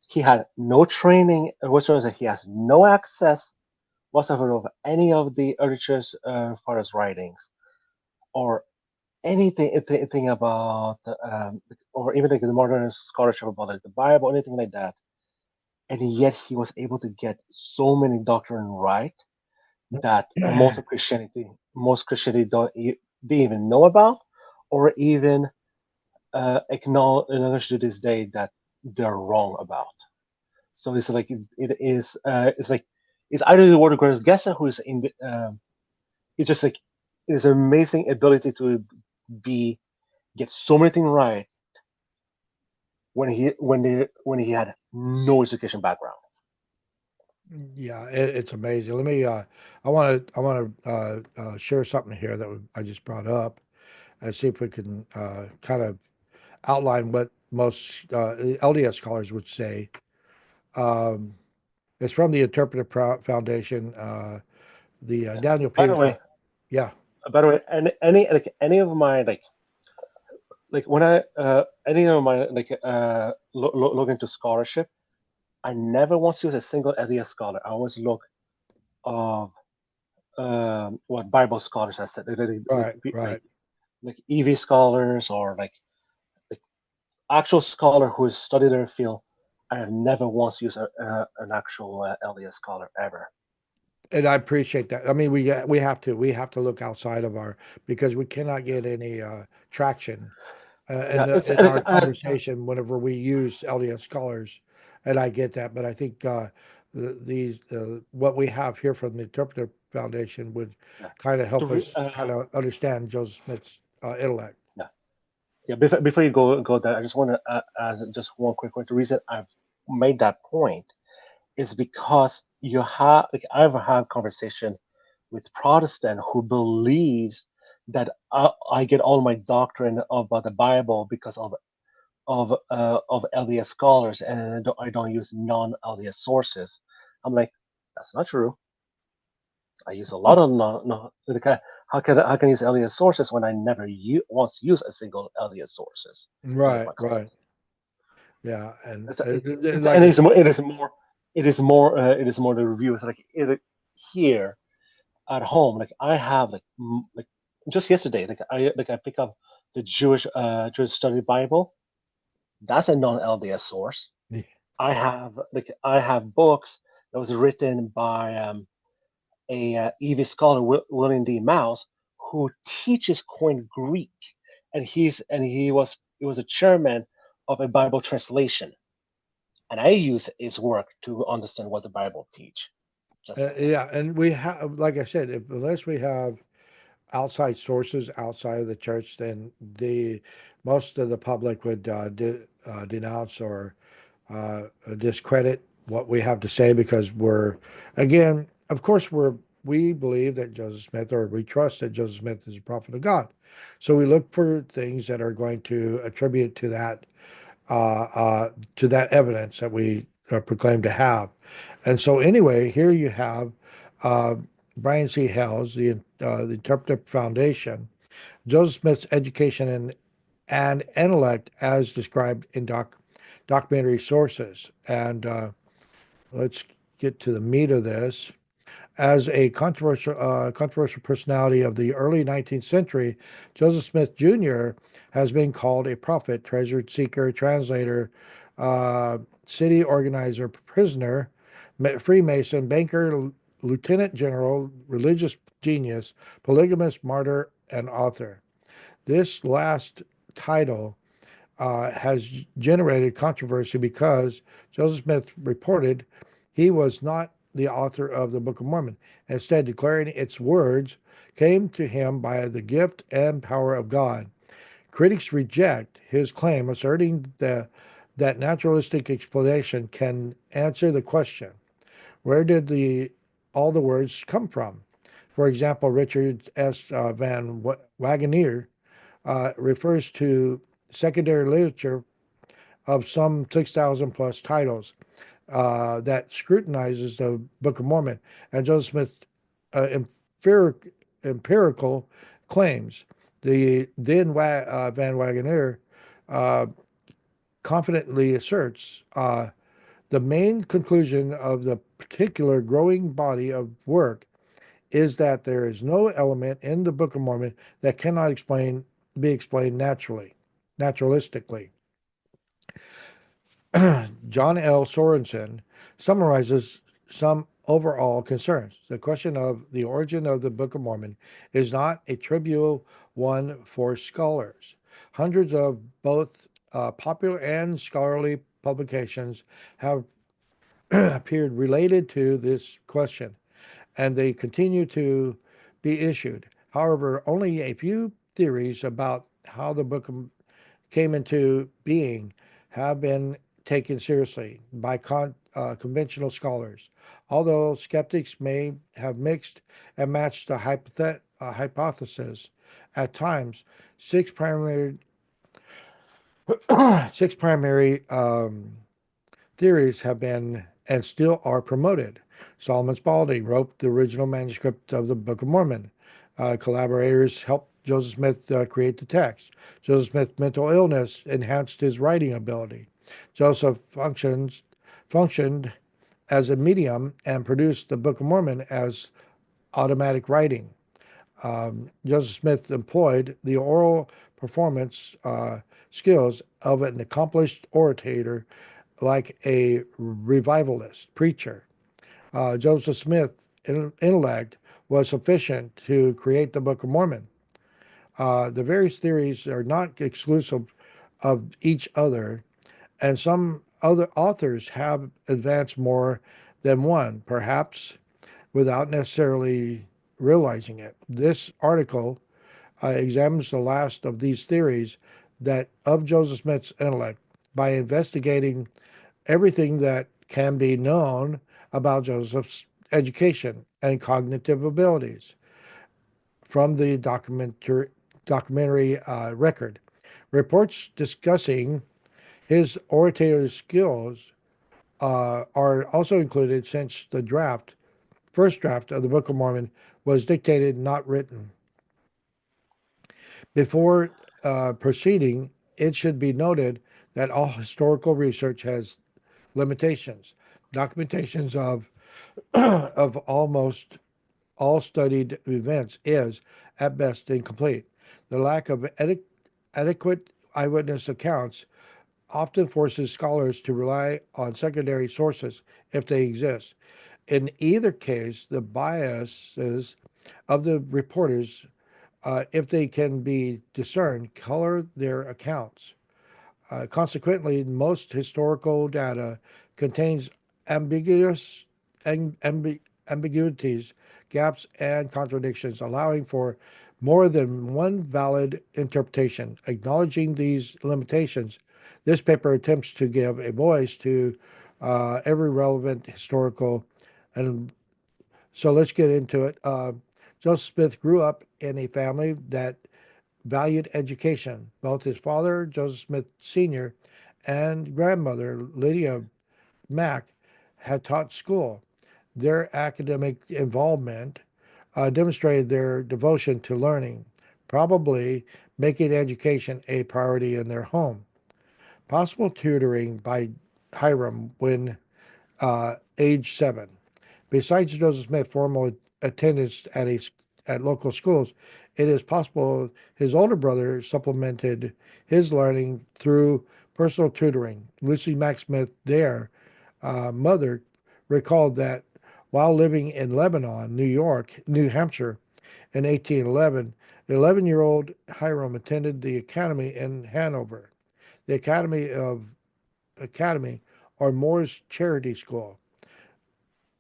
He had no training whatsoever. He has no access whatsoever of any of the early church far as writings or anything about or even like the modern scholarship about like the Bible, anything like that. And yet he was able to get so many doctrine right that most Christianity they even know about, or even acknowledge to this day that they're wrong about. So it's like it is. It's like it's either the word of Grace Gesser who is in the. It's just like it's an amazing ability to be get so many things right when he had no education background. Yeah, it's amazing. I want to share something here that I just brought up and see if we can kind of outline what most LDS scholars would say. Um, it's from the Interpretive Foundation. The Yeah. Daniel By the Peterson. way, Yeah, any of my like when I any of my look into scholarship, I never once use a single LDS scholar. I always look of what Bible scholars have said, right, right. like EV scholars or like actual scholar who has studied their field. I have never once used an actual LDS scholar ever. And I appreciate that. I mean, we have to look outside of our because we cannot get any traction Yeah, it's in our conversation whenever we use LDS scholars, and I get that. But I think these what we have here from the Interpretive Foundation would yeah. kind of To help re, us kind of understand Joseph Smith's intellect. yeah. Yeah, before you go there, I just want to add just one quick point. The reason I've made that point is because you have like I've had conversation with Protestant who believes that I get all my doctrine about the Bible because of LDS scholars and I don't use non LDS sources. I'm like, that's not true. I use a lot of non. How can I use LDS sources when I never once use a single LDS sources to make Right, my right. claims? Yeah, and It's like and I said, it is more the reviews like here at home. Like I have like just yesterday I pick up the Jewish Study Bible. That's a non LDS source. I have books that was written by a EV scholar, William D. Mouse, who teaches Koine Greek, and he was a chairman of a Bible translation, and I use his work to understand what the Bible teach. Just saying. yeah, and we have, like I said, unless we have outside sources outside of the church, then the most of the public would denounce or discredit what we have to say because we're, again, of course, we're we believe that Joseph Smith, or we trust that Joseph Smith is a prophet of God. So we look for things that are going to attribute uh, uh, to that evidence that we proclaim to have. And so anyway, here you have uh, Brian C. Hales, the Interpretive Foundation, Joseph Smith's education and intellect as described in documentary sources. And let's get to the meat of this. As a controversial personality of the early 19th century, Joseph Smith Jr. has been called a prophet, treasure seeker, translator, uh, city organizer, prisoner, Freemason, banker, lieutenant general, religious genius, polygamist, martyr, and author. This last title has generated controversy because Joseph Smith reported he was not the author of the Book of Mormon, instead declaring its words came to him by the gift and power of God. Critics reject his claim, asserting that naturalistic explanation can answer the question, where did all the words come from? For example, Richard S. Van Wagoner refers to secondary literature of some 6,000 plus titles that scrutinizes the Book of Mormon and Joseph Smith's empirical claims. The then Van Wagoner uh, confidently asserts the main conclusion of the particular growing body of work is that there is no element in the Book of Mormon that cannot be explained naturalistically. John L. Sorensen summarizes some overall concerns. The question of the origin of the Book of Mormon is not a trivial one for scholars. Hundreds of both popular and scholarly publications have appeared related to this question, and they continue to be issued. However, only a few theories about how the came into being have been taken seriously by conventional scholars. Although skeptics may have mixed and matched the hypothesis at times, six primary six primary theories have been and still are promoted. Solomon Spaulding wrote the original manuscript of the Book of Mormon. Collaborators helped Joseph Smith create the text. Joseph Smith's mental illness enhanced his writing ability. Joseph functioned as a medium and produced the Book of Mormon as automatic writing. Joseph Smith employed the oral performance skills of an accomplished orator like a revivalist preacher. Joseph Smith's intellect was sufficient to create the Book of Mormon. The various theories are not exclusive of each other, and some other authors have advanced more than one, perhaps without necessarily realizing it. This article examines the last of these theories that of Joseph Smith's intellect by investigating everything that can be known about Joseph's education and cognitive abilities from the documentary record. Reports discussing his oratory skills are also included since the first draft of the Book of Mormon was dictated, not written. Before proceeding, it should be noted that all historical research has limitations. Documentations of almost all studied events is, at best, incomplete. The lack of adequate eyewitness accounts often forces scholars to rely on secondary sources if they exist. In either case, the biases of the reporters, if they can be discerned, color their accounts. Consequently, most historical data contains ambiguous ambiguities, gaps, and contradictions, allowing for more than one valid interpretation. Acknowledging these limitations, this paper attempts to give a voice to every relevant historical and So let's get into it. Joseph Smith grew up in a family that valued education. Both his father, Joseph Smith Sr., and grandmother, Lydia Mack, had taught school. Their academic involvement demonstrated their devotion to learning, probably making education a priority in their home. Possible tutoring by Hiram when age 7. Besides Joseph Smith formal attendance at local schools, it is possible his older brother supplemented his learning through personal tutoring. Lucy Mack Smith, their mother, recalled that while living in Lebanon, New Hampshire, in 1811, the 11-year-old Hiram attended the academy in Hanover. The Academy, or Moore's Charity School,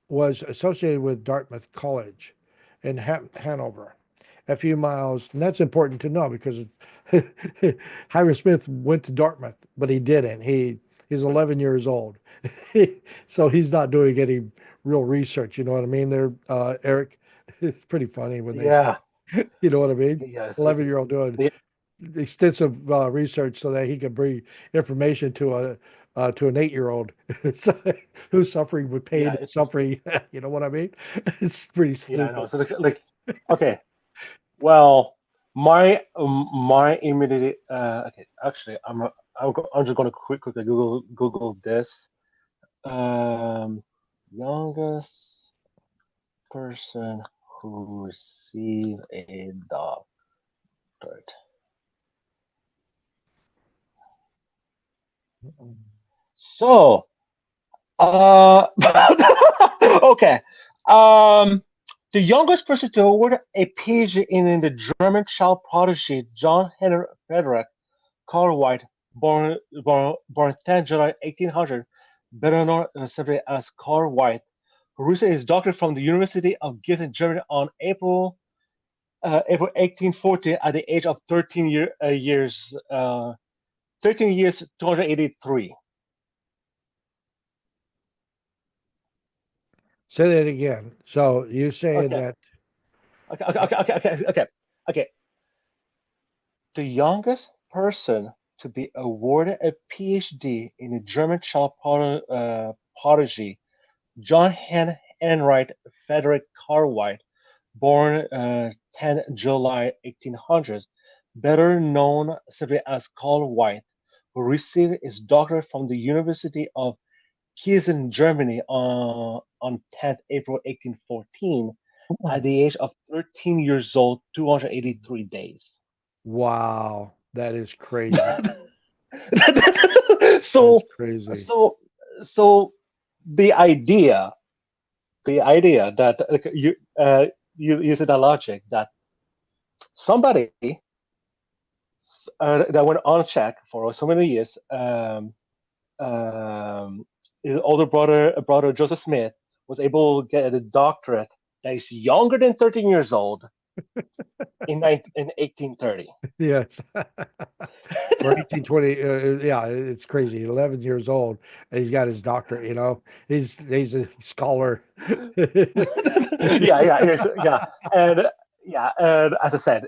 was associated with Dartmouth College in Hanover, a few miles. And that's important to know because Hiram Smith went to Dartmouth, but he didn't. He's 11 years old, so he's not doing any real research. You know what I mean? There, Eric. It's pretty funny when they say, Yeah. you know what I mean? Yes. 11-year-old doing Yeah. extensive research so that he could bring information to an 8-year-old who's suffering with pain Yeah. and suffering. You know what I mean? It's pretty Yeah. I know. stupid. So okay. Well, my immediate okay. Actually, I'm just gonna quickly Google this. Um, youngest person who received a doctorate. So, uh, okay. Um, the youngest person to award a PhD in the German child prodigy John Henry Frederick Carl White, born 10 July 1800, better known simply as Carl White, who received his doctorate from the University of Gießen, Germany on April 1840 at the age of 13 years, 283. Say that again. So you saying Okay, that okay, okay, uh, okay, okay, okay, okay. Okay. The youngest person to be awarded a PhD in the German child prodigy John Enright Frederick Cartwright, born 10 July 1800, better known simply as Carl White, who received his doctorate from the University of Gießen, Germany on 10th April 1814 at the age of 13 years old, 283 days. wow, that is crazy. That is so, crazy. so, so the idea that you use the logic that somebody that went unchecked for so many years, his older brother Joseph Smith was able to get a doctorate that is younger than 13 years old in 1830. Yes. For 1820, yeah, it's crazy. 11 years old, and he's got his doctorate, you know. He's a scholar. Yeah, and and as I said,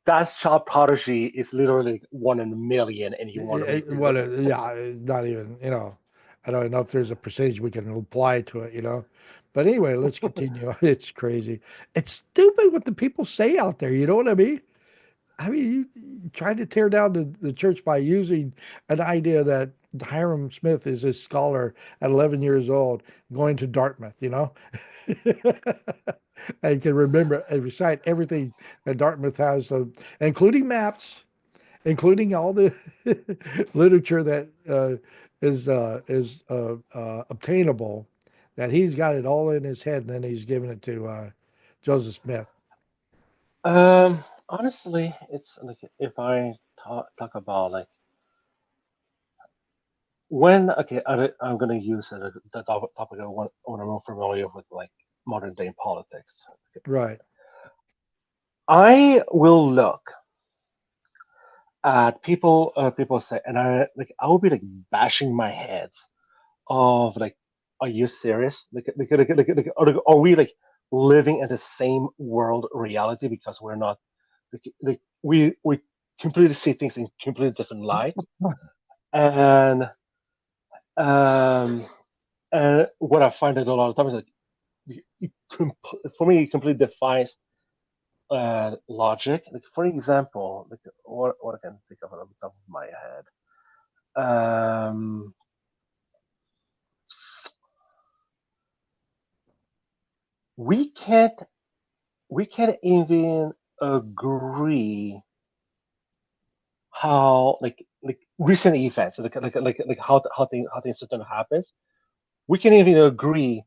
that child prodigy is literally 1 in a million, and you want me to What look. a, yeah, not even, I don't know if there's a percentage we can apply to it. But anyway, let's continue. It's crazy. It's stupid what the people say out there. You know what I mean? I mean, you trying to tear down the church by using an idea that Hiram Smith is a scholar at 11 years old going to Dartmouth, and can remember and recite everything that Dartmouth has, including maps, including all the literature that is obtainable, that he's got it all in his head, and then he's giving it to Joseph Smith. Honestly, it's like if I talk about like when okay, I'm gonna use the topic when I'm more familiar with like modern day politics. Okay. Right. I will look at people say, and I will be like bashing my heads of like are you serious? Are we like living in the same world reality because we're not we completely see things in completely different light, and um what I find that a lot of times like for me it completely defies logic. Like for example, like what I can think of on the top of my head. Um, we can't we can't even agree how like recent events like how things certain happens. We can't even agree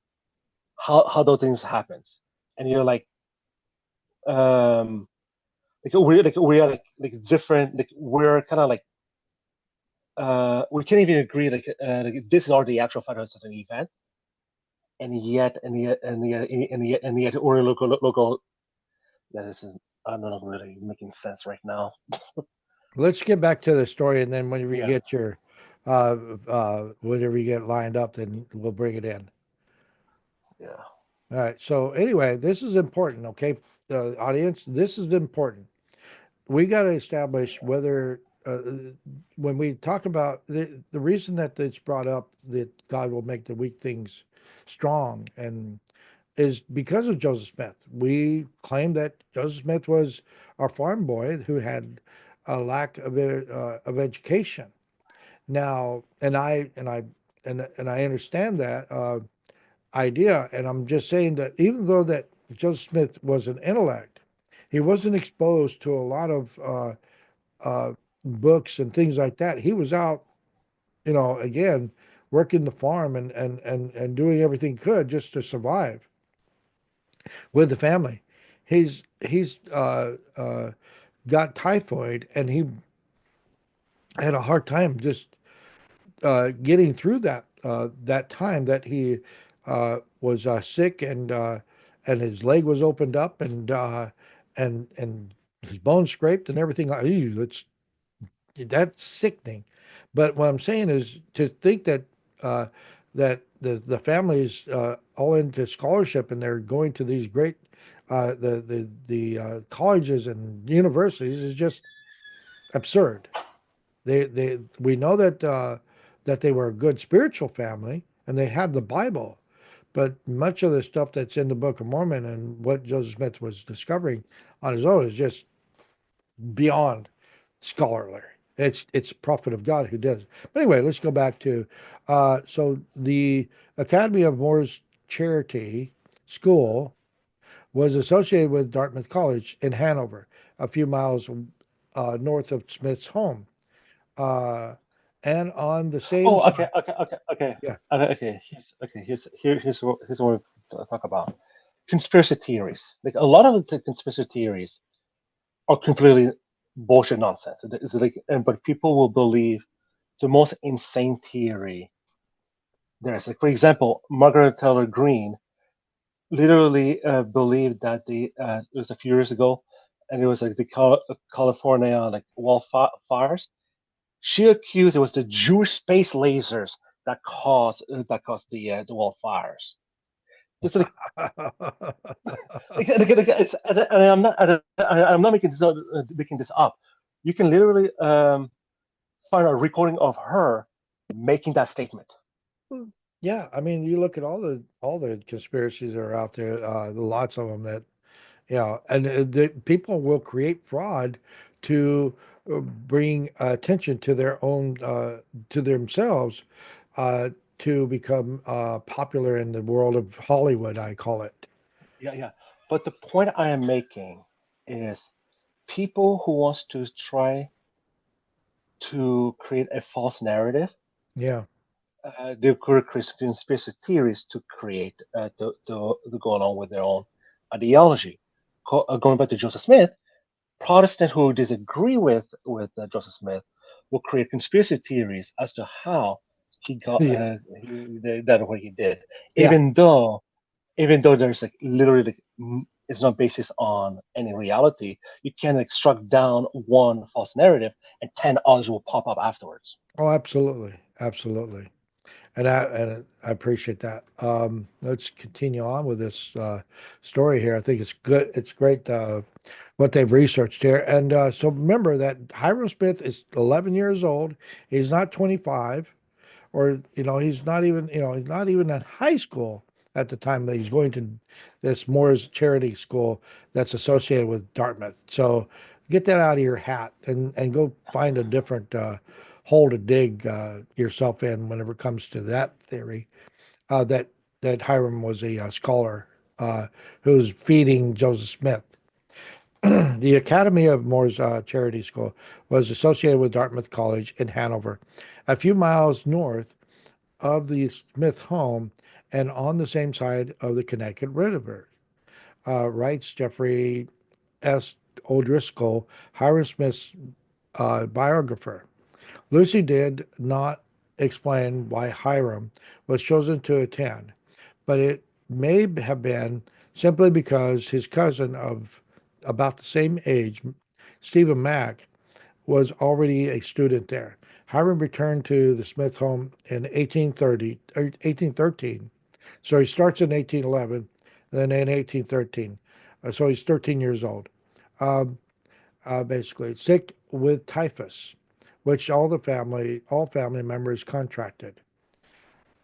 how those things happens, and you're um like we are like different like we're kind of like we can't even agree like this is already the actual fact of certain event, and yet we're local. Yeah, this is I'm not really making sense right now. Let's get back to the story, and then whenever you Yeah, get your, whenever you get lined up, then we'll bring it in. yeah. All right. So anyway, this is important. Okay, audience, this is important. We got to establish whether, when we talk about the reason that it's brought up that God will make the weak things strong, and is because of Joseph Smith. We claim that Joseph Smith was a farm boy who had a lack of education. Now, and I understand that idea, and I'm just saying that even though that Joseph Smith was an intellect, he wasn't exposed to a lot of uh, books and things like that. He was out, again, working the farm and doing everything he could just to survive with the family. He's got typhoid, and he had a hard time just getting through that time that he was sick, and his leg was opened up, and his bones scraped and everything. Like, ew, that's sickening. But what I'm saying is to think uh, that the family is all into scholarship, and they're going to these great the colleges and universities is just absurd. We know that they were a good spiritual family, and they had the Bible, but much of the stuff that's in the Book of Mormon and what Joseph Smith was discovering on his own is just beyond scholarly. It's a prophet of God who does. But anyway, let's go back to so the Academy of Moors Charity School was associated with Dartmouth College in Hanover, a few miles north of Smith's home. Uh, and on the same Oh, side, okay. yeah, Here's what we talk about. Conspiracy theories. Like a lot of the conspiracy theories are completely bullshit nonsense. It's like, but people will believe the most insane theory there's. Like for example, Margaret Taylor Greene literally believed that it was a few years ago, and it was like the California like wildfires. She accused it was the Jewish space lasers that caused the wildfires. It's like it's and I'm not making this up. You can literally find a recording of her making that statement. yeah. I mean, you look at all the conspiracies that are out there. Lots of them that and the people will create fraud to bring attention to their own to themselves uh, to become popular in the world of Hollywood. I call it. Yeah, yeah. But the point I am making is people who wants to try to create a false narrative, Yeah, they could create conspiracy theories to create to go along with their own ideology. Going back to Joseph Smith, Protestants who disagree with Joseph Smith will create conspiracy theories as to how he got yeah, he did that what he did, yeah. even though there's like literally like it's not basis on any reality. You can like struck down one false narrative, and 10 others will pop up afterwards. Oh, absolutely, absolutely. And I appreciate that. Let's continue on with this story here. I think it's good. It's great what they've researched here. And so remember that Hiram Smith is 11 years old. He's not 25, or he's not even he's not even at high school at the time that he's going to this Moore's charity school that's associated with Dartmouth. So get that out of your hat and go find a different hole to dig yourself in whenever it comes to that theory that Hiram was a scholar who was feeding Joseph Smith. The Academy of Moore's Charity School was associated with Dartmouth College in Hanover, a few miles north of the Smith home and on the same side of the Connecticut River, writes Jeffrey S. O'Driscoll, Hiram Smith's biographer. Lucy did not explain why Hiram was chosen to attend, but it may have been simply because his cousin of about the same age, Stephen Mack, was already a student there. Hiram returned to the Smith home in 1830 or 1813. So he starts in 1811, then in 1813. So he's 13 years old. Um, Basically, sick with typhus, which all family members contracted.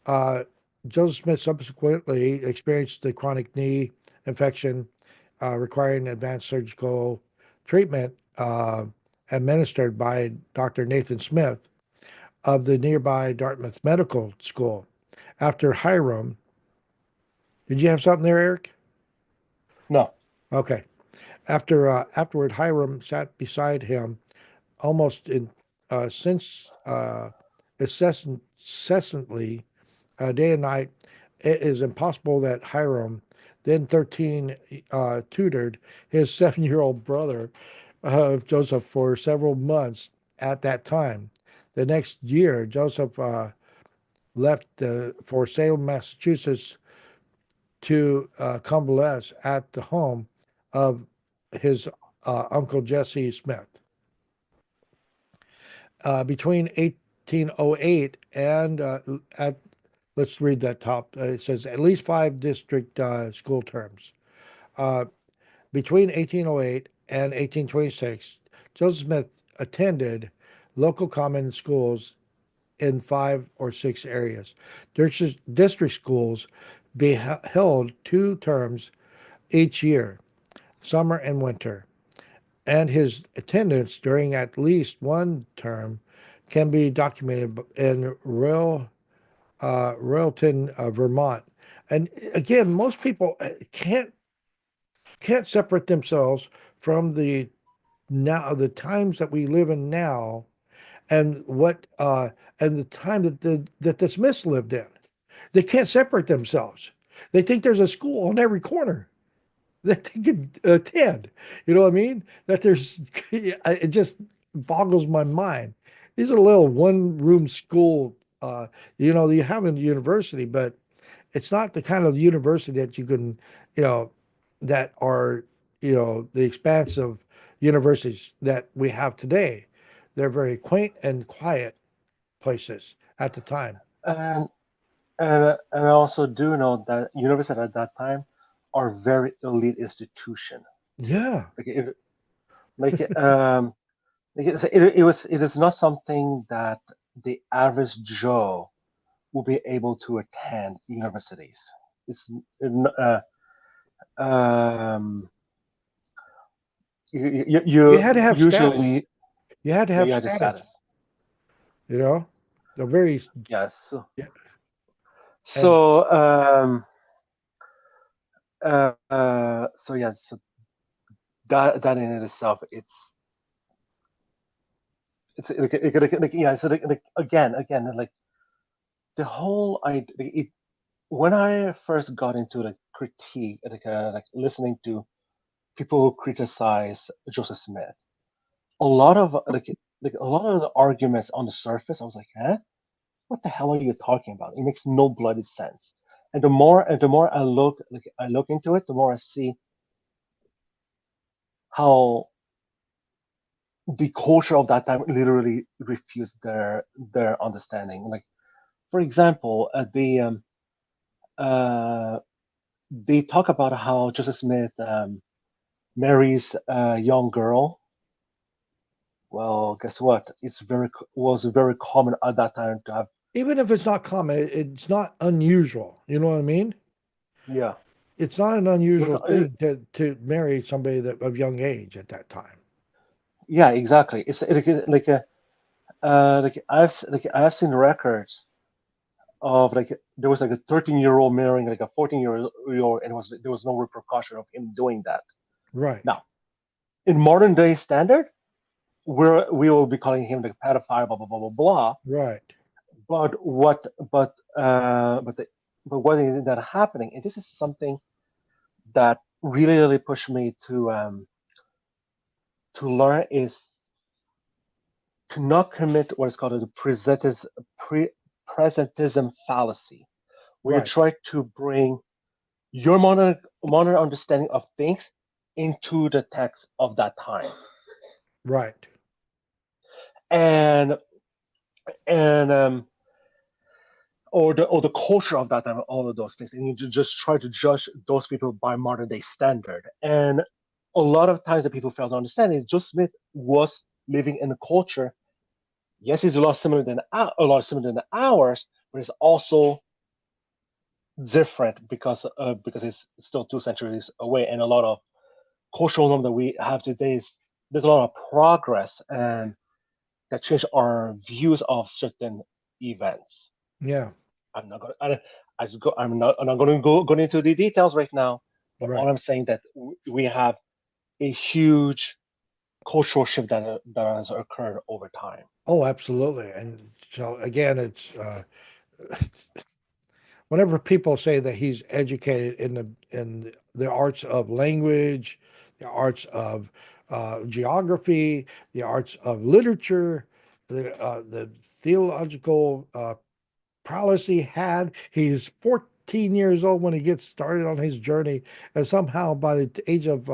Uh, Joseph Smith subsequently experienced the chronic knee infection, requiring advanced surgical treatment administered by Dr. Nathan Smith of the nearby Dartmouth Medical School. After Hiram, did you have something there, Eric? No. Okay. Afterward, Hiram sat beside him almost in since incessantly, day and night. It is impossible that Hiram, then 13, tutored his 7-year-old brother, Joseph, for several months at that time. The next year, Joseph left for Salem, Massachusetts to convalesce at the home of his uncle Jesse Smith. Between 1808 and let's read that top. It says at least 5 district school terms. Uh, Between 1808 and 1826, Joseph Smith attended local common schools in 5 or 6 areas. District schools be held 2 terms each year, summer and winter, and his attendance during at least one term can be documented in Royalton, Vermont. And again, most people can't separate themselves from the times that we live in now and the time that the Smiths lived in. They can't separate themselves. They think there's a school on every corner that they could attend. You know what I mean? That there's it just boggles my mind. These are little one-room school. You have in university, but it's not the kind of university that you can, you know, that are, the expansive universities that we have today. They're very quaint and quiet places at the time. And and I also do know that university at that time are very elite institution. Yeah. Like like it is not something that the average Joe will be able to attend universities. It's um, You you had to have status. usually You had to yeah, have you had the status, status. you know? They're very, Yes. yeah. And So so yeah, so that in itself, yeah. So again, like the whole I it, when I first got into the critique, like listening to people who criticize Joseph Smith, a lot of like a lot of the arguments on the surface, I was like, huh? What the hell are you talking about? It makes no bloody sense. And the more I look into it, the more I see how the culture of that time literally refused their understanding. Like for example, uh, they talk about how Joseph Smith marries a young girl. Well, guess what? Was very common at that time to have. Even if it's not common, it's not unusual. You know what I mean? Yeah, It's not an it was. unusual thing to marry somebody that of young age at that time. Yeah, exactly. It's like a like I've seen records of like there was like a 13-year-old marrying like a 14-year-old, and there was no repercussion of him doing that. Right, Now, in modern day standard, we will be calling him like a pedophile, blah blah blah blah blah. right, But what but the, but what is that happening? And this is something that really pushed me to learn is to not commit what is called the presentism fallacy, where you right, try to bring your modern understanding of things into the text of that time, right. and and or the culture of that time, all of those things, and you just try to judge those people by modern day standard. And a lot of times, the people fail to understand is Joseph Smith was living in a culture. Yes, he's a lot similar than ours, but it's also different because it's still 2 centuries away, and a lot of cultural norm that we have today is there's a lot of progress and that change our views of certain events. Yeah, I'm not going. I just go. I'm not going to go into the details right now. But all right. I'm saying that we have a huge cultural shift that has occurred over time. Oh, absolutely. And so again, it's whenever people say that he's educated in the arts of language, the arts of geography, the arts of literature, the theological prowess he had. He's 14 years old when he gets started on his journey, and somehow by the age of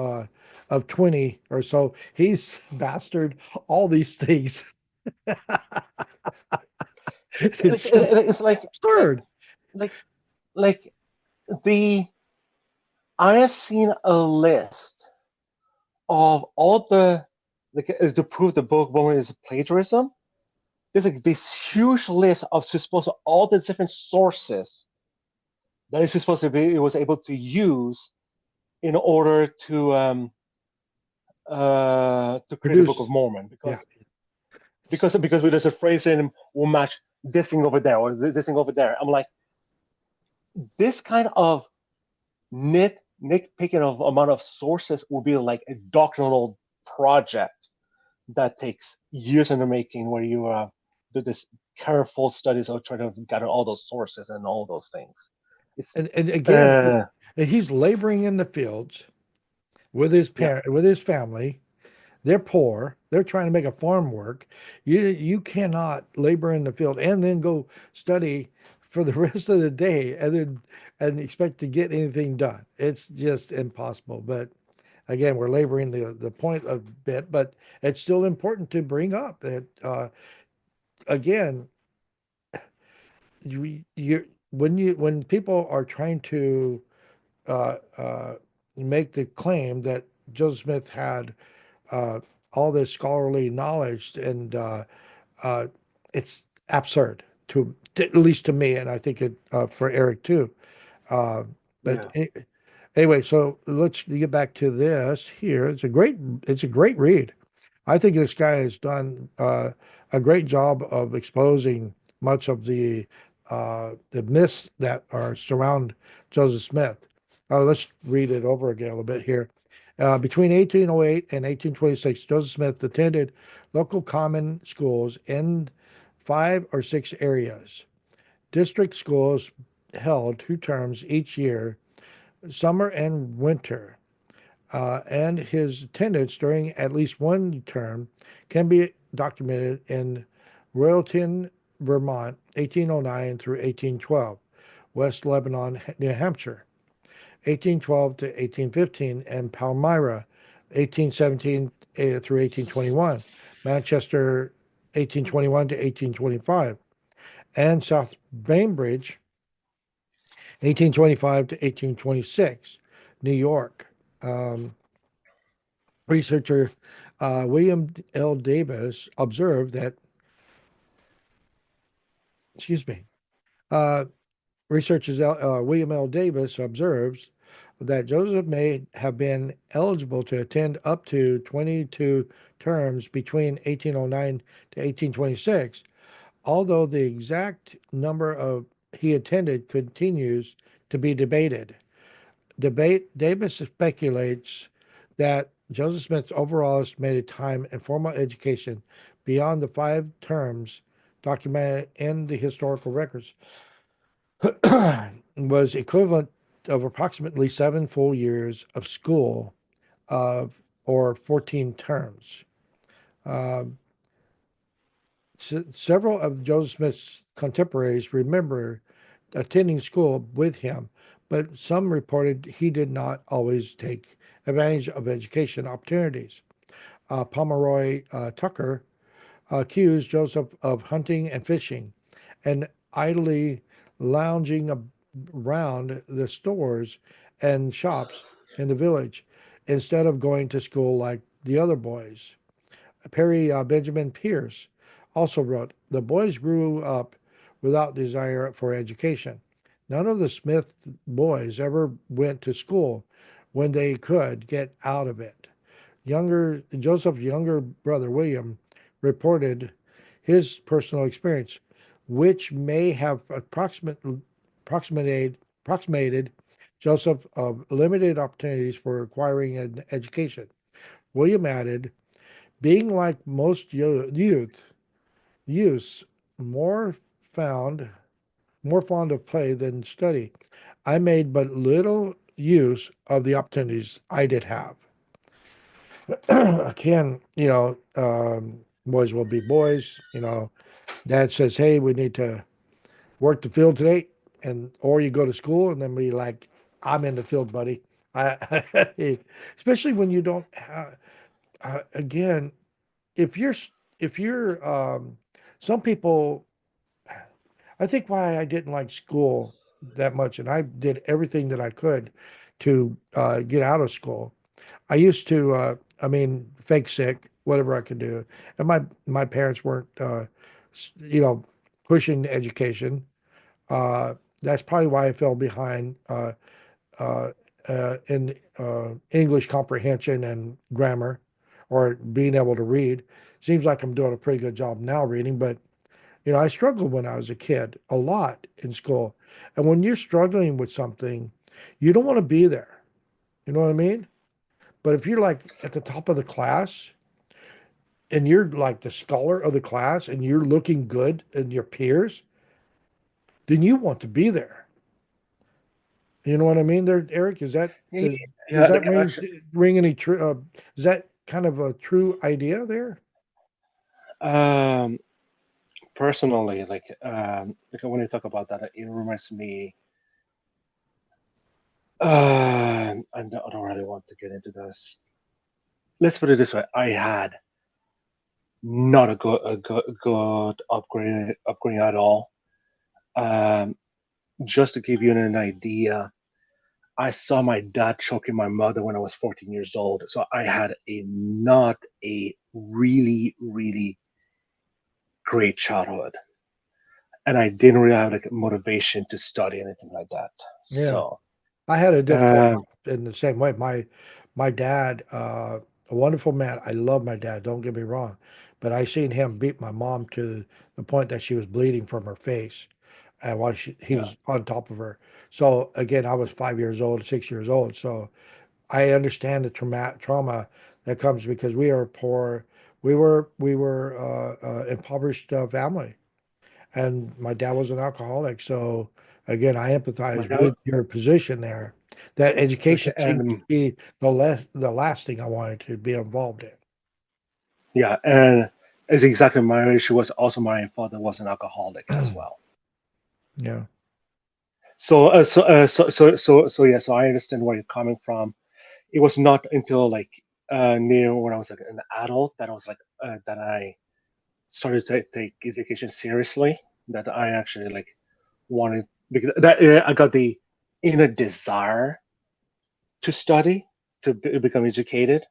20 or so, he's mastered all these things. It's just It's like absurd. like like the I have seen a list of all the to prove the book Woman is plagiarism. There's like this huge list of supposed all the different sources that is supposed to be it was able to use in order to create the Book of Produce, Mormon yeah. because there's a phrase in will match this thing over there or this thing over there. I'm like this kind of nitpicking of amount of sources will be like a doctrinal project that takes years in the making, where you do this careful studies of trying to gather all those sources and all those things. It's And again, uh, he's laboring in the fields with his yeah, parent, with his family. They're poor. They're trying to make a farm work. You cannot labor in the field and then go study for the rest of the day and expect to get anything done. It's just impossible. But again, we're laboring the point a bit, but it's still important to bring up that again, you when people are trying to uh, uh, make the claim that Joseph Smith had uh, all this scholarly knowledge, and uh, it's absurd at least to me, and I think it for Eric too. Uh, but yeah, anyway, so let's get back to this here. It's a great read. I think this guy has done a great job of exposing much of the myths that are surround Joseph Smith. Let's read it over again a little bit here. Between 1808 and 1826, Joseph Smith attended local common schools in 5 or 6 areas. District schools held 2 terms each year, summer and winter, and his attendance during at least one term can be documented in Royalton, Vermont, 1809 through 1812, West Lebanon, New Hampshire, 1812 to 1815, and Palmyra, 1817 through 1821, Manchester, 1821 to 1825, and South Bainbridge, 1825 to 1826, New York. Um, Researcher William L. Davis observed that, excuse me, uh, William L. Davis observes that Joseph may have been eligible to attend up to 22 terms between 1809 to 1826, although the exact number of he attended continues to be debated. Davis speculates that Joseph Smith's overall estimated time in formal education beyond the 5 terms documented in the historical records was equivalent of approximately 7 full years of school of or 14 terms. Um, Several of Joseph Smith's contemporaries remember attending school with him, but some reported he did not always take advantage of education opportunities. Pomeroy Tucker accused Joseph of hunting and fishing and idly lounging around the stores and shops in the village instead of going to school like the other boys. Perry Benjamin Pierce also wrote, the boys grew up without desire for education. None of the Smith boys ever went to school when they could get out of it. Joseph's younger brother William reported his personal experience, which may have approximated Joseph of limited opportunities for acquiring an education. William added, being like most youths, more found more fond of play than study, I made but little use of the opportunities I did have. Again, boys will be boys. Dad says, "Hey, we need to work the field today," and or you go to school and then be like, "I'm in the field, buddy." I, especially when you don't have. Again, if you're if you're some people, I think why I didn't like school that much, and I did everything that I could to get out of school. I used to, fake sick, whatever I could do, and my parents weren't, you know, pushing education. That's probably why I fell behind uh, in English comprehension and grammar, or being able to read. Seems like I'm doing a pretty good job now reading, but I struggled when I was a kid a lot in school. And when you're struggling with something, you don't want to be there. You know what I mean? But if you're like at the top of the class and you're like the scholar of the class and you're looking good in your peers, then you want to be there. You know what I mean there, Eric? Yeah, Does like that actually, ring any true is that kind of a true idea there? um, personally, like when you talk about that, it reminds me. I don't really want to get into this. Let's put it this way: I had not a good upgrade at all. Um, just to give you an idea, I saw my dad choking my mother when I was 14 years old. So I had a not a really, really great childhood. And I didn't really have like motivation to study anything like that. Yeah. So I had a difficult um, life in the same way. My dad, a wonderful man. I love my dad, don't get me wrong. But I seen him beat my mom to the point that she was bleeding from her face and while he yeah, was on top of her. So again, I was 5 years old, 6 years old. So I understand the trauma that comes because we are poor. We were impoverished family, and my dad was an alcoholic. So again, I my empathize dad. with your position there. That Okay, education seems to and be the last thing I wanted to be involved in. yeah, and it's exactly my issue was also my father was an alcoholic as well. Yeah. So yeah, so I understand where you're coming from. It was not until like near when I was like an adult that I was like that I started to take education seriously that I actually like wanted, because that I got the inner desire to study, to become educated,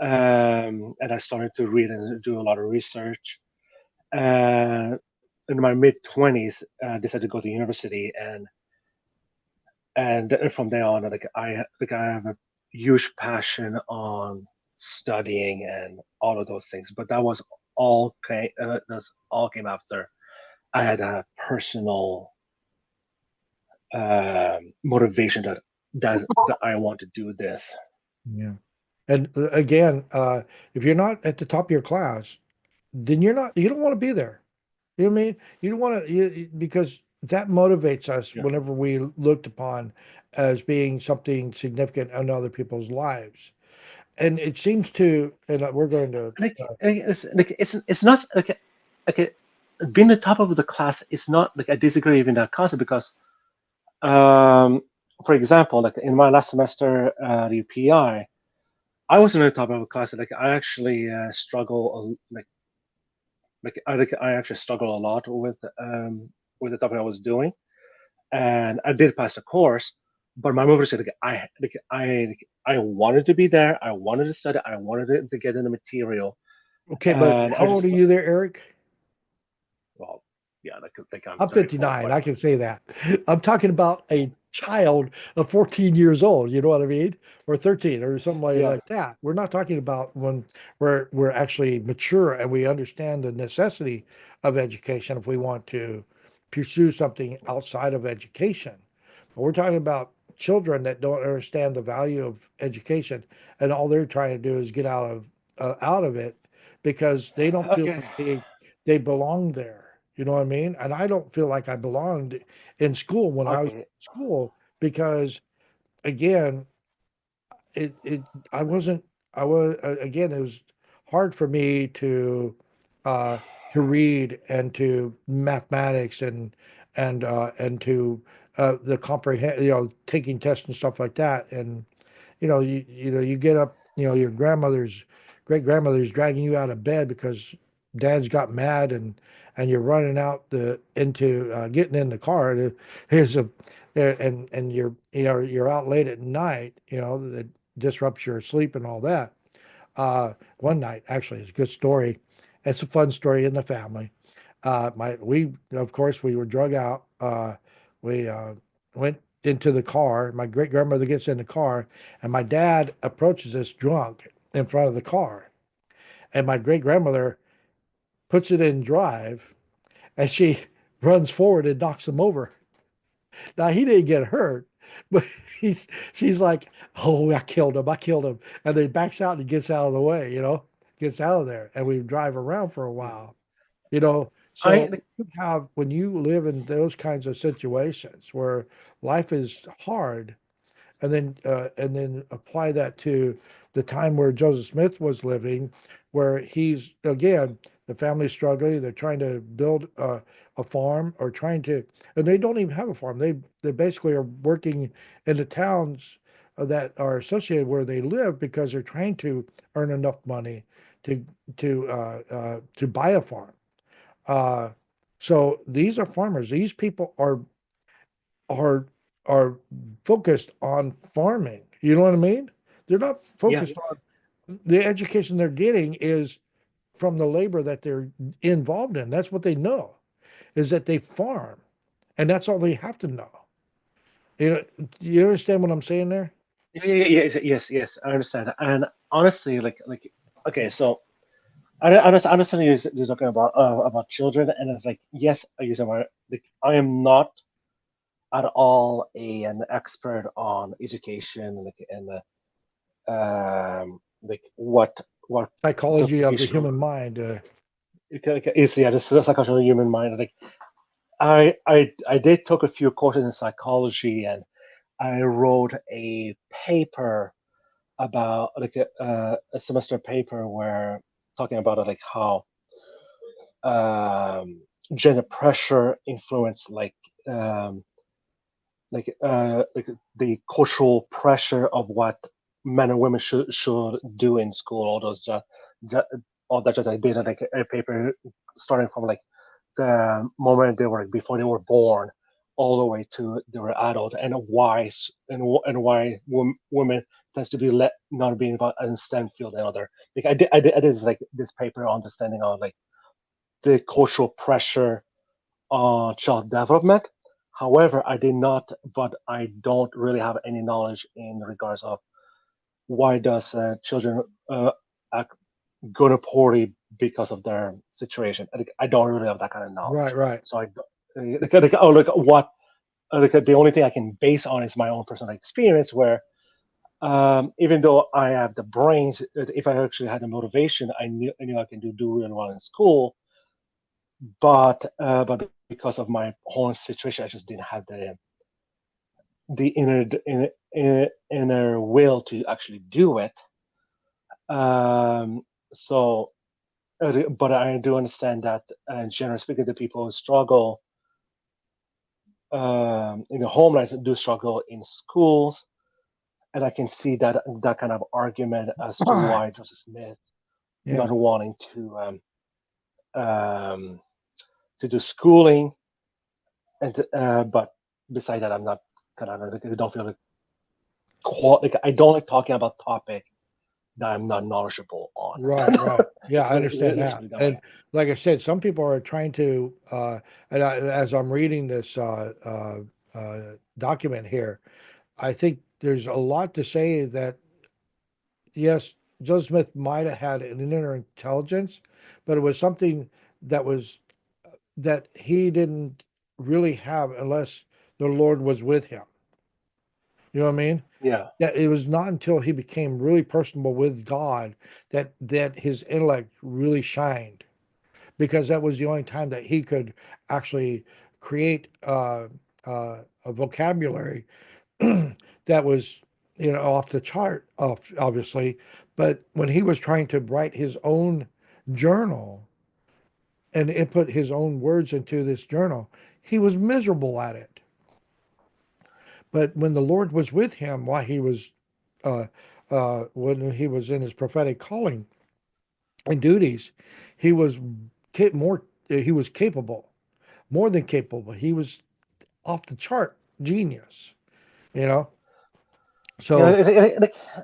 and I started to read and do a lot of research. In my mid 20s, decided to go to university, and from there on, I have a huge passion on studying and all of those things. But that's all came after I had a personal motivation that I want to do this. Yeah. And again, if you're not at the top of your class, then you don't want to be there. You know what I mean? You don't want to, because that motivates us Yeah. whenever we looked upon as being something significant in other people's lives. And it seems to, and we're going to, It's not like being the top of the class is not like I disagree with that concept because um for example, like in my last semester at UPI, I was in the top of the class. Like I actually I actually struggle a lot with the topic I was doing, and I did pass the course. But my motivation, I wanted to be there. I wanted to study. I wanted to get in the material, okay, but and how old are you there, Eric? well, yeah, like I'm I'm 34, 59. but I can say that. I'm talking about a child of 14 years old. You know what I mean? Or 13 or somebody yeah, like that. We're not talking about when we're actually mature and we understand the necessity of education if we want to pursue something outside of education. But we're talking about children that don't understand the value of education and all they're trying to do is get out of it because they don't feel okay, like they belong there. You know what I mean? And I don't feel like I belonged in school when I was okay, in school because again, it I wasn't I was again it was hard for me uh to read and to mathematics and to the comprehend taking tests and stuff like that and you get up, your great grandmother's dragging you out of bed because dad's got mad and you're running out the into getting in the car. Here's a and you're out late at night, that disrupts your sleep and all that. One night, actually, it's a good story. It's a fun story in the family. We of course we were drug out. We went into the car. My great grandmother gets in the car, and my dad approaches us drunk in front of the car. And my great grandmother puts it in drive, and she runs forward and knocks him over. Now he didn't get hurt, but she's like, "Oh, I killed him! I killed him!" And then backs out and gets out of the way. Gets out of there, and we drive around for a yeah. while. You know, I so you have when you live in those kinds of situations where life is hard, and then apply that to the time where Joseph Smith was living, where he's again the family's struggling. They're trying to build a farm or trying to, and they don't even have a farm. They basically are working in the towns that are associated where they live because they're trying to earn enough money to to buy a farm. Uh, so these are farmers. These people are are focused on farming. You know what I mean? They're not Yeah, focused on the education they're getting is from the labor that they're involved in. That's what they know is that they farm, and that's all they have to know. You understand what I'm saying there? yes, I understand. And honestly, okay, so I understand you're talking about children, and it's like, yes, I am not at all an expert on education, like what Psychology of the educational human mind. is, yeah, this is like a human mind. Like I did took a few courses in psychology, and I wrote a paper about a semester paper where talking about like how um, gender pressure influence um, like the cultural pressure of what men and women should do in school. All those all that just I did like a paper starting from like the moment they were before they were born, all the way to they were adult, and why women tends to be not being involved in STEM field and other. Like I did this like this paper understanding of like the cultural pressure on child development. However, I did not, but I don't really have any knowledge in regards of why does children act go to poorly because of their situation. I don't really have that kind of knowledge. Right, right. So I don't, oh look what look the only thing I can base on is my own personal experience where even though I have the brains, if I actually had the motivation, I knew I can do really well in school. But because of my whole situation, I just didn't have the inner will to actually do it. Um, so, but I do understand that, generally speaking, the people who struggle in the homelands do struggle in schools, and I can see that kind of argument as to why Joseph Smith Yeah. not wanting um, to do schooling, but beside that, I'm not kind of like, I don't feel like I don't like talking about topic that I'm not knowledgeable on. Right, right. Yeah, I understand Let's that. put it that way. And like I said, some people are trying to, as I'm reading this document here, I think there's a lot to say that yes, Joseph Smith might have had an inner intelligence, but it was something that was that he didn't really have unless the Lord was with him. You know what I mean? Yeah, That it was not until he became really personable with God that his intellect really shined, because that was the only time that he could actually create a vocabulary that was, off the chart, off obviously. But when he was trying to write his own journal and input his own words into this journal, he was miserable at it. But when the Lord was with him while he was uh, when he was in his prophetic calling and duties, he was more. He was capable, more than capable. He was off the chart genius. You know. yeah. So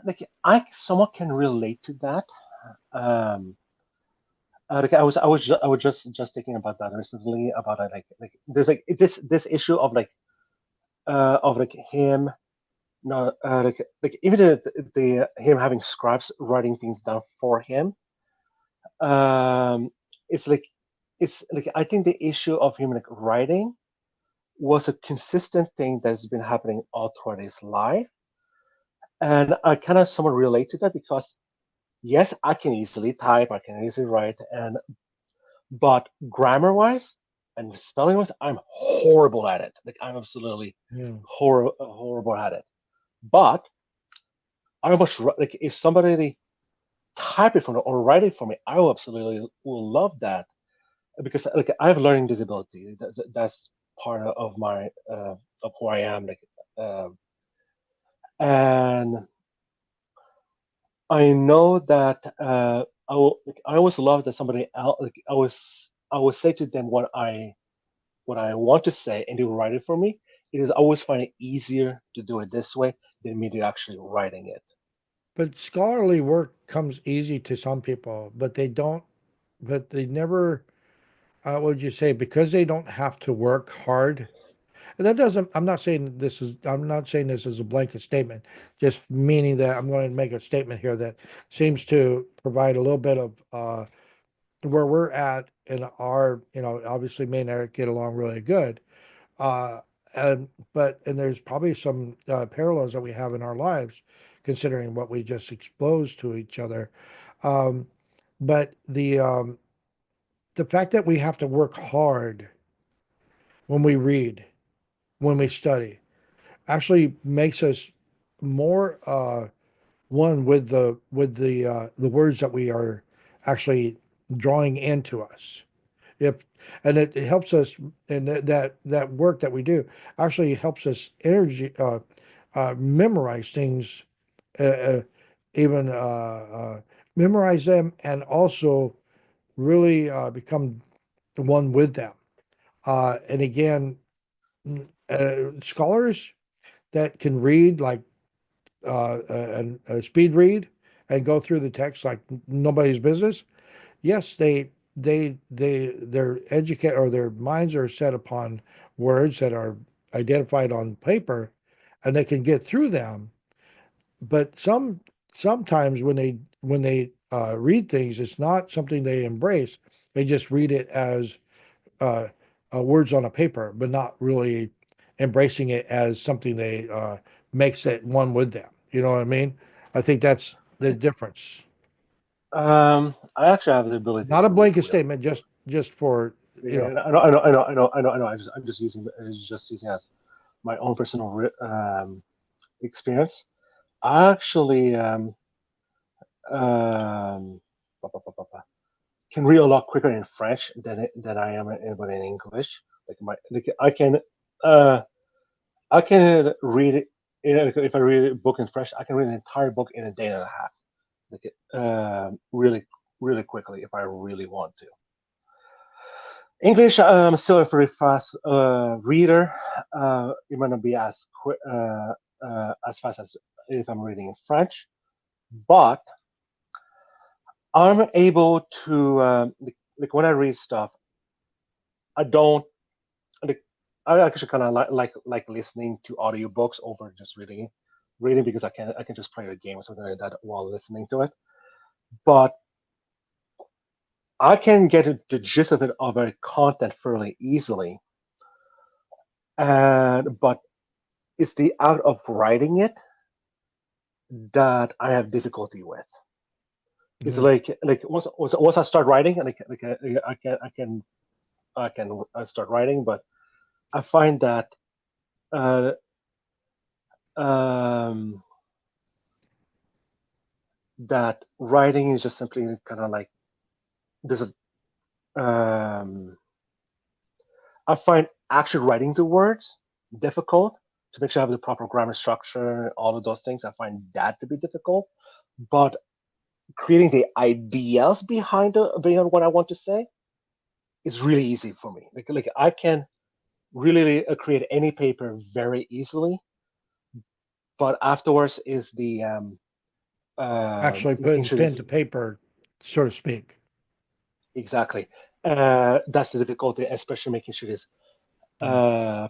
Like I somewhat can relate to that. Um, like I was just thinking about that recently about like there's like this issue of like him not like even the him having scribes writing things down for him. Um, it's like I think the issue of him like writing was a consistent thing that's been happening all throughout his life. And I kind of somewhat relate to that because yes, I can easily type, I can easily write, and but grammar wise and spelling wise, I'm horrible at it. Like I'm absolutely yeah. horrible at it. But I almost like if somebody type it for me or write it for me, I will absolutely will love that because like I have learning disability. That's part of my of who I am. Um, and I know that I always love that somebody else. Like I will say to them what I want to say, and they will write it for me. It is I always find it easier to do it this way than me to actually writing it. But scholarly work comes easy to some people, but they don't. But they never. What would you say? Because they don't have to work hard. And that doesn't. I'm not saying this is. I'm not saying this is a blanket statement. Just meaning that I'm going to make a statement here that seems to provide a little bit of where we're at in our. Obviously, me and Eric get along really good. Uh, and there's probably some parallels that we have in our lives, considering what we just exposed to each other. Um, but the fact that we have to work hard when we read, when we study, actually makes us more one with the words that we are actually drawing into us. If and it helps us, and that work that we do actually helps us memorize things, uh, uh, even memorize them, and also really become the one with them. And again, scholars that can read like a speed read and go through the text like nobody's business. Yes, they're educated or their minds are set upon words that are identified on paper, and they can get through them. But sometimes when they read things, it's not something they embrace. They just read it as uh, words on a paper, but not really embracing it as something they makes it one with them. You know what I mean? I think that's the difference. I actually have the ability Not to a read blanket real. statement, just for you know. Yeah, I know. I'm just using as my own personal experience. I actually um, pa- pa- pa- pa- pa- can read a lot quicker in French than I am in English. Like uh I can read it. If I read a book in French, I can read an entire book in a day and a half. Really quickly if I really want to. English, I'm still a very fast reader. It might not be as fast as if I'm reading French, but I'm able to like when I read stuff, I don't like. I actually kind of like listening to audiobooks over just reading because I can just play a game or something like that while listening to it. But I can get the gist of a content fairly easily, and but it's the act of writing it that I have difficulty with. It's Mm, like once I start writing and I start writing, but I find that uh, um, that writing is just simply kind of like there's a I find actually writing the words difficult to make sure I have the proper grammar structure, all of those things. I find that to be difficult, but creating the ideas behind what I want to say is really easy for me. Like I can really create any paper very easily, but afterwards is the actually making putting sure this pen to paper, so to speak. exactly. That's the difficulty, especially making sure this Yeah.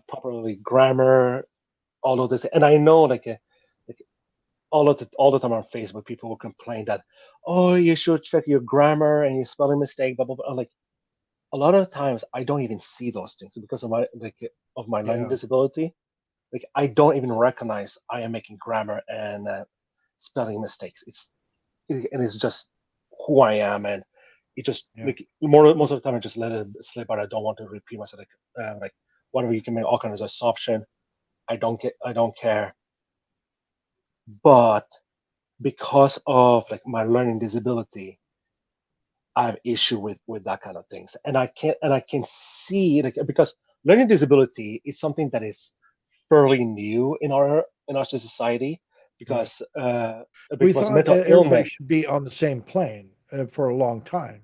properly grammar, all of this. And I know like all the time on Facebook, people will complain that, oh, you should check your grammar and your spelling mistake, blah blah blah. Like a lot of times, I don't even see those things because of my learning Yeah. disability. Like I don't even recognize I am making grammar and spelling mistakes. And it's just who I am, and it just Yeah. like most of the time I just let it slip out. I don't want to repeat myself. Like whatever you can make all kinds of assumption. I don't care. But because of like my learning disability, I have issue with that kind of things, and I can see like because learning disability is something that is fairly new in our society Right. We because thought mental everybody illness. should be on the same plane for a long time.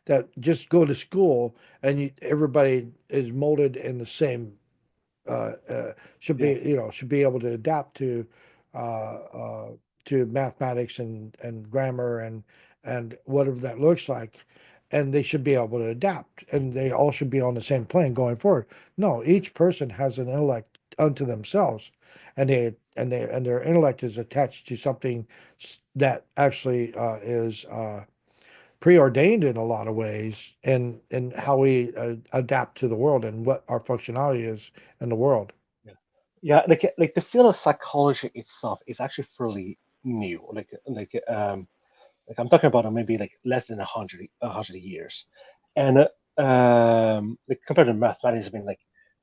That just go to school and everybody is molded in the same should Yeah, be should be able to adapt uh, uh, to mathematics and grammar and whatever that looks like, and they should be able to adapt, and they all should be on the same plane going forward. No, each person has an intellect unto themselves, and their intellect is attached to something that actually is preordained in a lot of ways in yeah, how we adapt to the world and what our functionality is in the world. yeah, yeah. Like the field of psychology itself is actually fairly new. Like I'm talking about maybe like less than a hundred years, and like compared to mathematics, have been like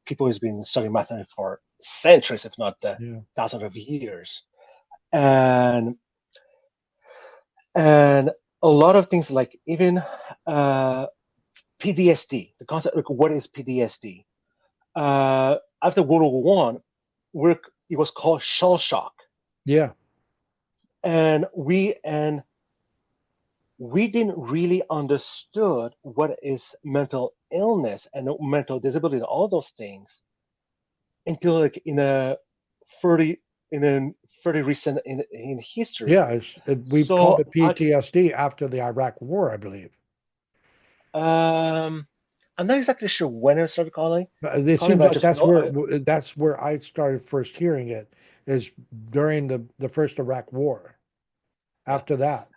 people has been studying mathematics for centuries, if not Yeah. thousands of years, and and a lot of things like even uh, PTSD, the concept like what is PTSD? After World War One, it was called shell shock, Yeah. and we and we didn't really understood what is mental illness and mental disability and all those things until like in a 30 in a 30 recent in history. Yeah, we've called So it PTSD after the Iraq War, I believe. I'm not exactly sure when I started But it calling, seems but I like just know that's where I started first hearing it is during the first Iraq War. yeah. After that,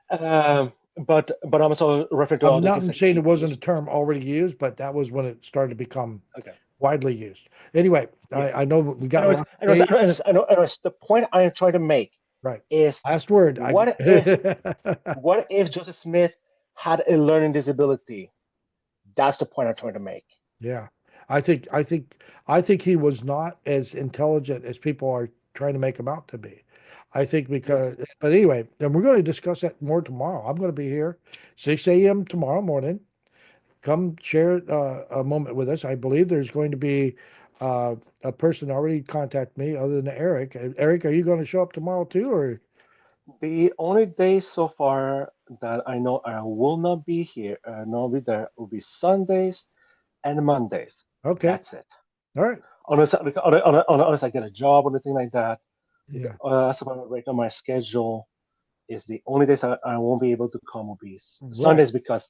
But I'm also referring to all I'm the not things like saying it wasn't a PTSD. term already used, but that was when it started to become Okay. widely used. Anyway, Yes. I know we got Anyways, around anyways, eight. anyways, anyways, the point I am trying to make Right. is Last word. what if Joseph Smith had a learning disability? That's the point I'm trying to make. Yeah. I think he was not as intelligent as people are trying to make him out to be. I think Yes. but anyway, then we're going to discuss that more tomorrow. I'm going to be here 6 a.m. tomorrow morning. Come share a moment with us. I believe there's going to be a person already contact me other than Eric. Eric, are you going to show up tomorrow too, or The only days so far that I know I will not be here, not be there, will be Sundays and Mondays. okay? That's it. All right. Unless I get a job or anything like that. Yeah. That's about right now. My schedule is the only days I won't be able to come will be Right. Sundays because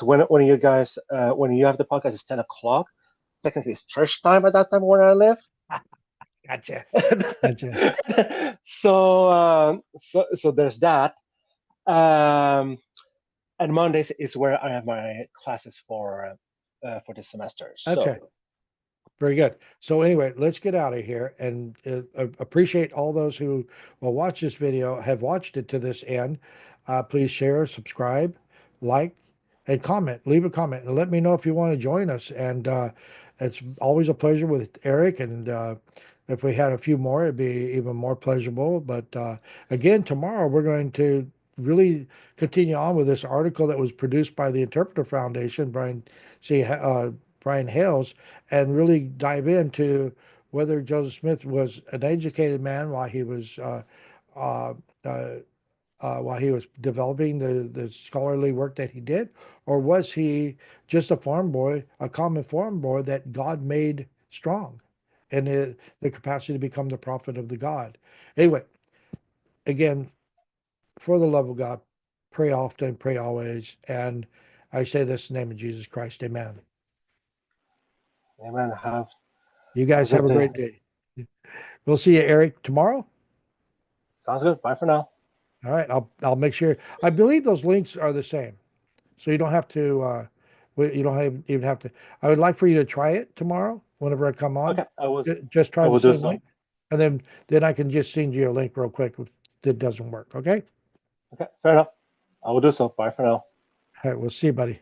when you guys when you have the podcast it's 10 o'clock. Technically, it's church time at that time where I live. Gotcha. Gotcha. So there's that. Um, and Mondays is where I have my classes for the semester. Okay. So Very good. So anyway, let's get out of here and appreciate all those who will watch this video, have watched it to this end. Please share, subscribe, like, and comment. Leave a comment and let me know if you want to join us. And it's always a pleasure with Eric. And if we had a few more, it'd be even more pleasurable. But again, tomorrow we're going to really continue on with this article that was produced by the Interpreter Foundation, Brian Hales, and really dive into whether Joseph Smith was an educated man uh, uh, while he was developing the scholarly work that he did, or was he just a farm boy, a common farm boy that God made strong and the capacity to become the prophet of the God. Anyway, again, for the love of God, pray often, pray always, and I say this in the name of Jesus Christ, amen. amen. You Have a guys have good a day. great day. We'll see you, Eric, tomorrow. Sounds good. Bye for now. All right, I'll make sure. I believe those links are the same, so you don't have to. You don't even have to. I would like for you to try it tomorrow whenever I come on. Okay, Just I try the will do same so. link, and then I can just send you a link real quick if it doesn't work. Okay. Okay, fair enough. I will do so. Bye for now. All right, we'll see you, buddy.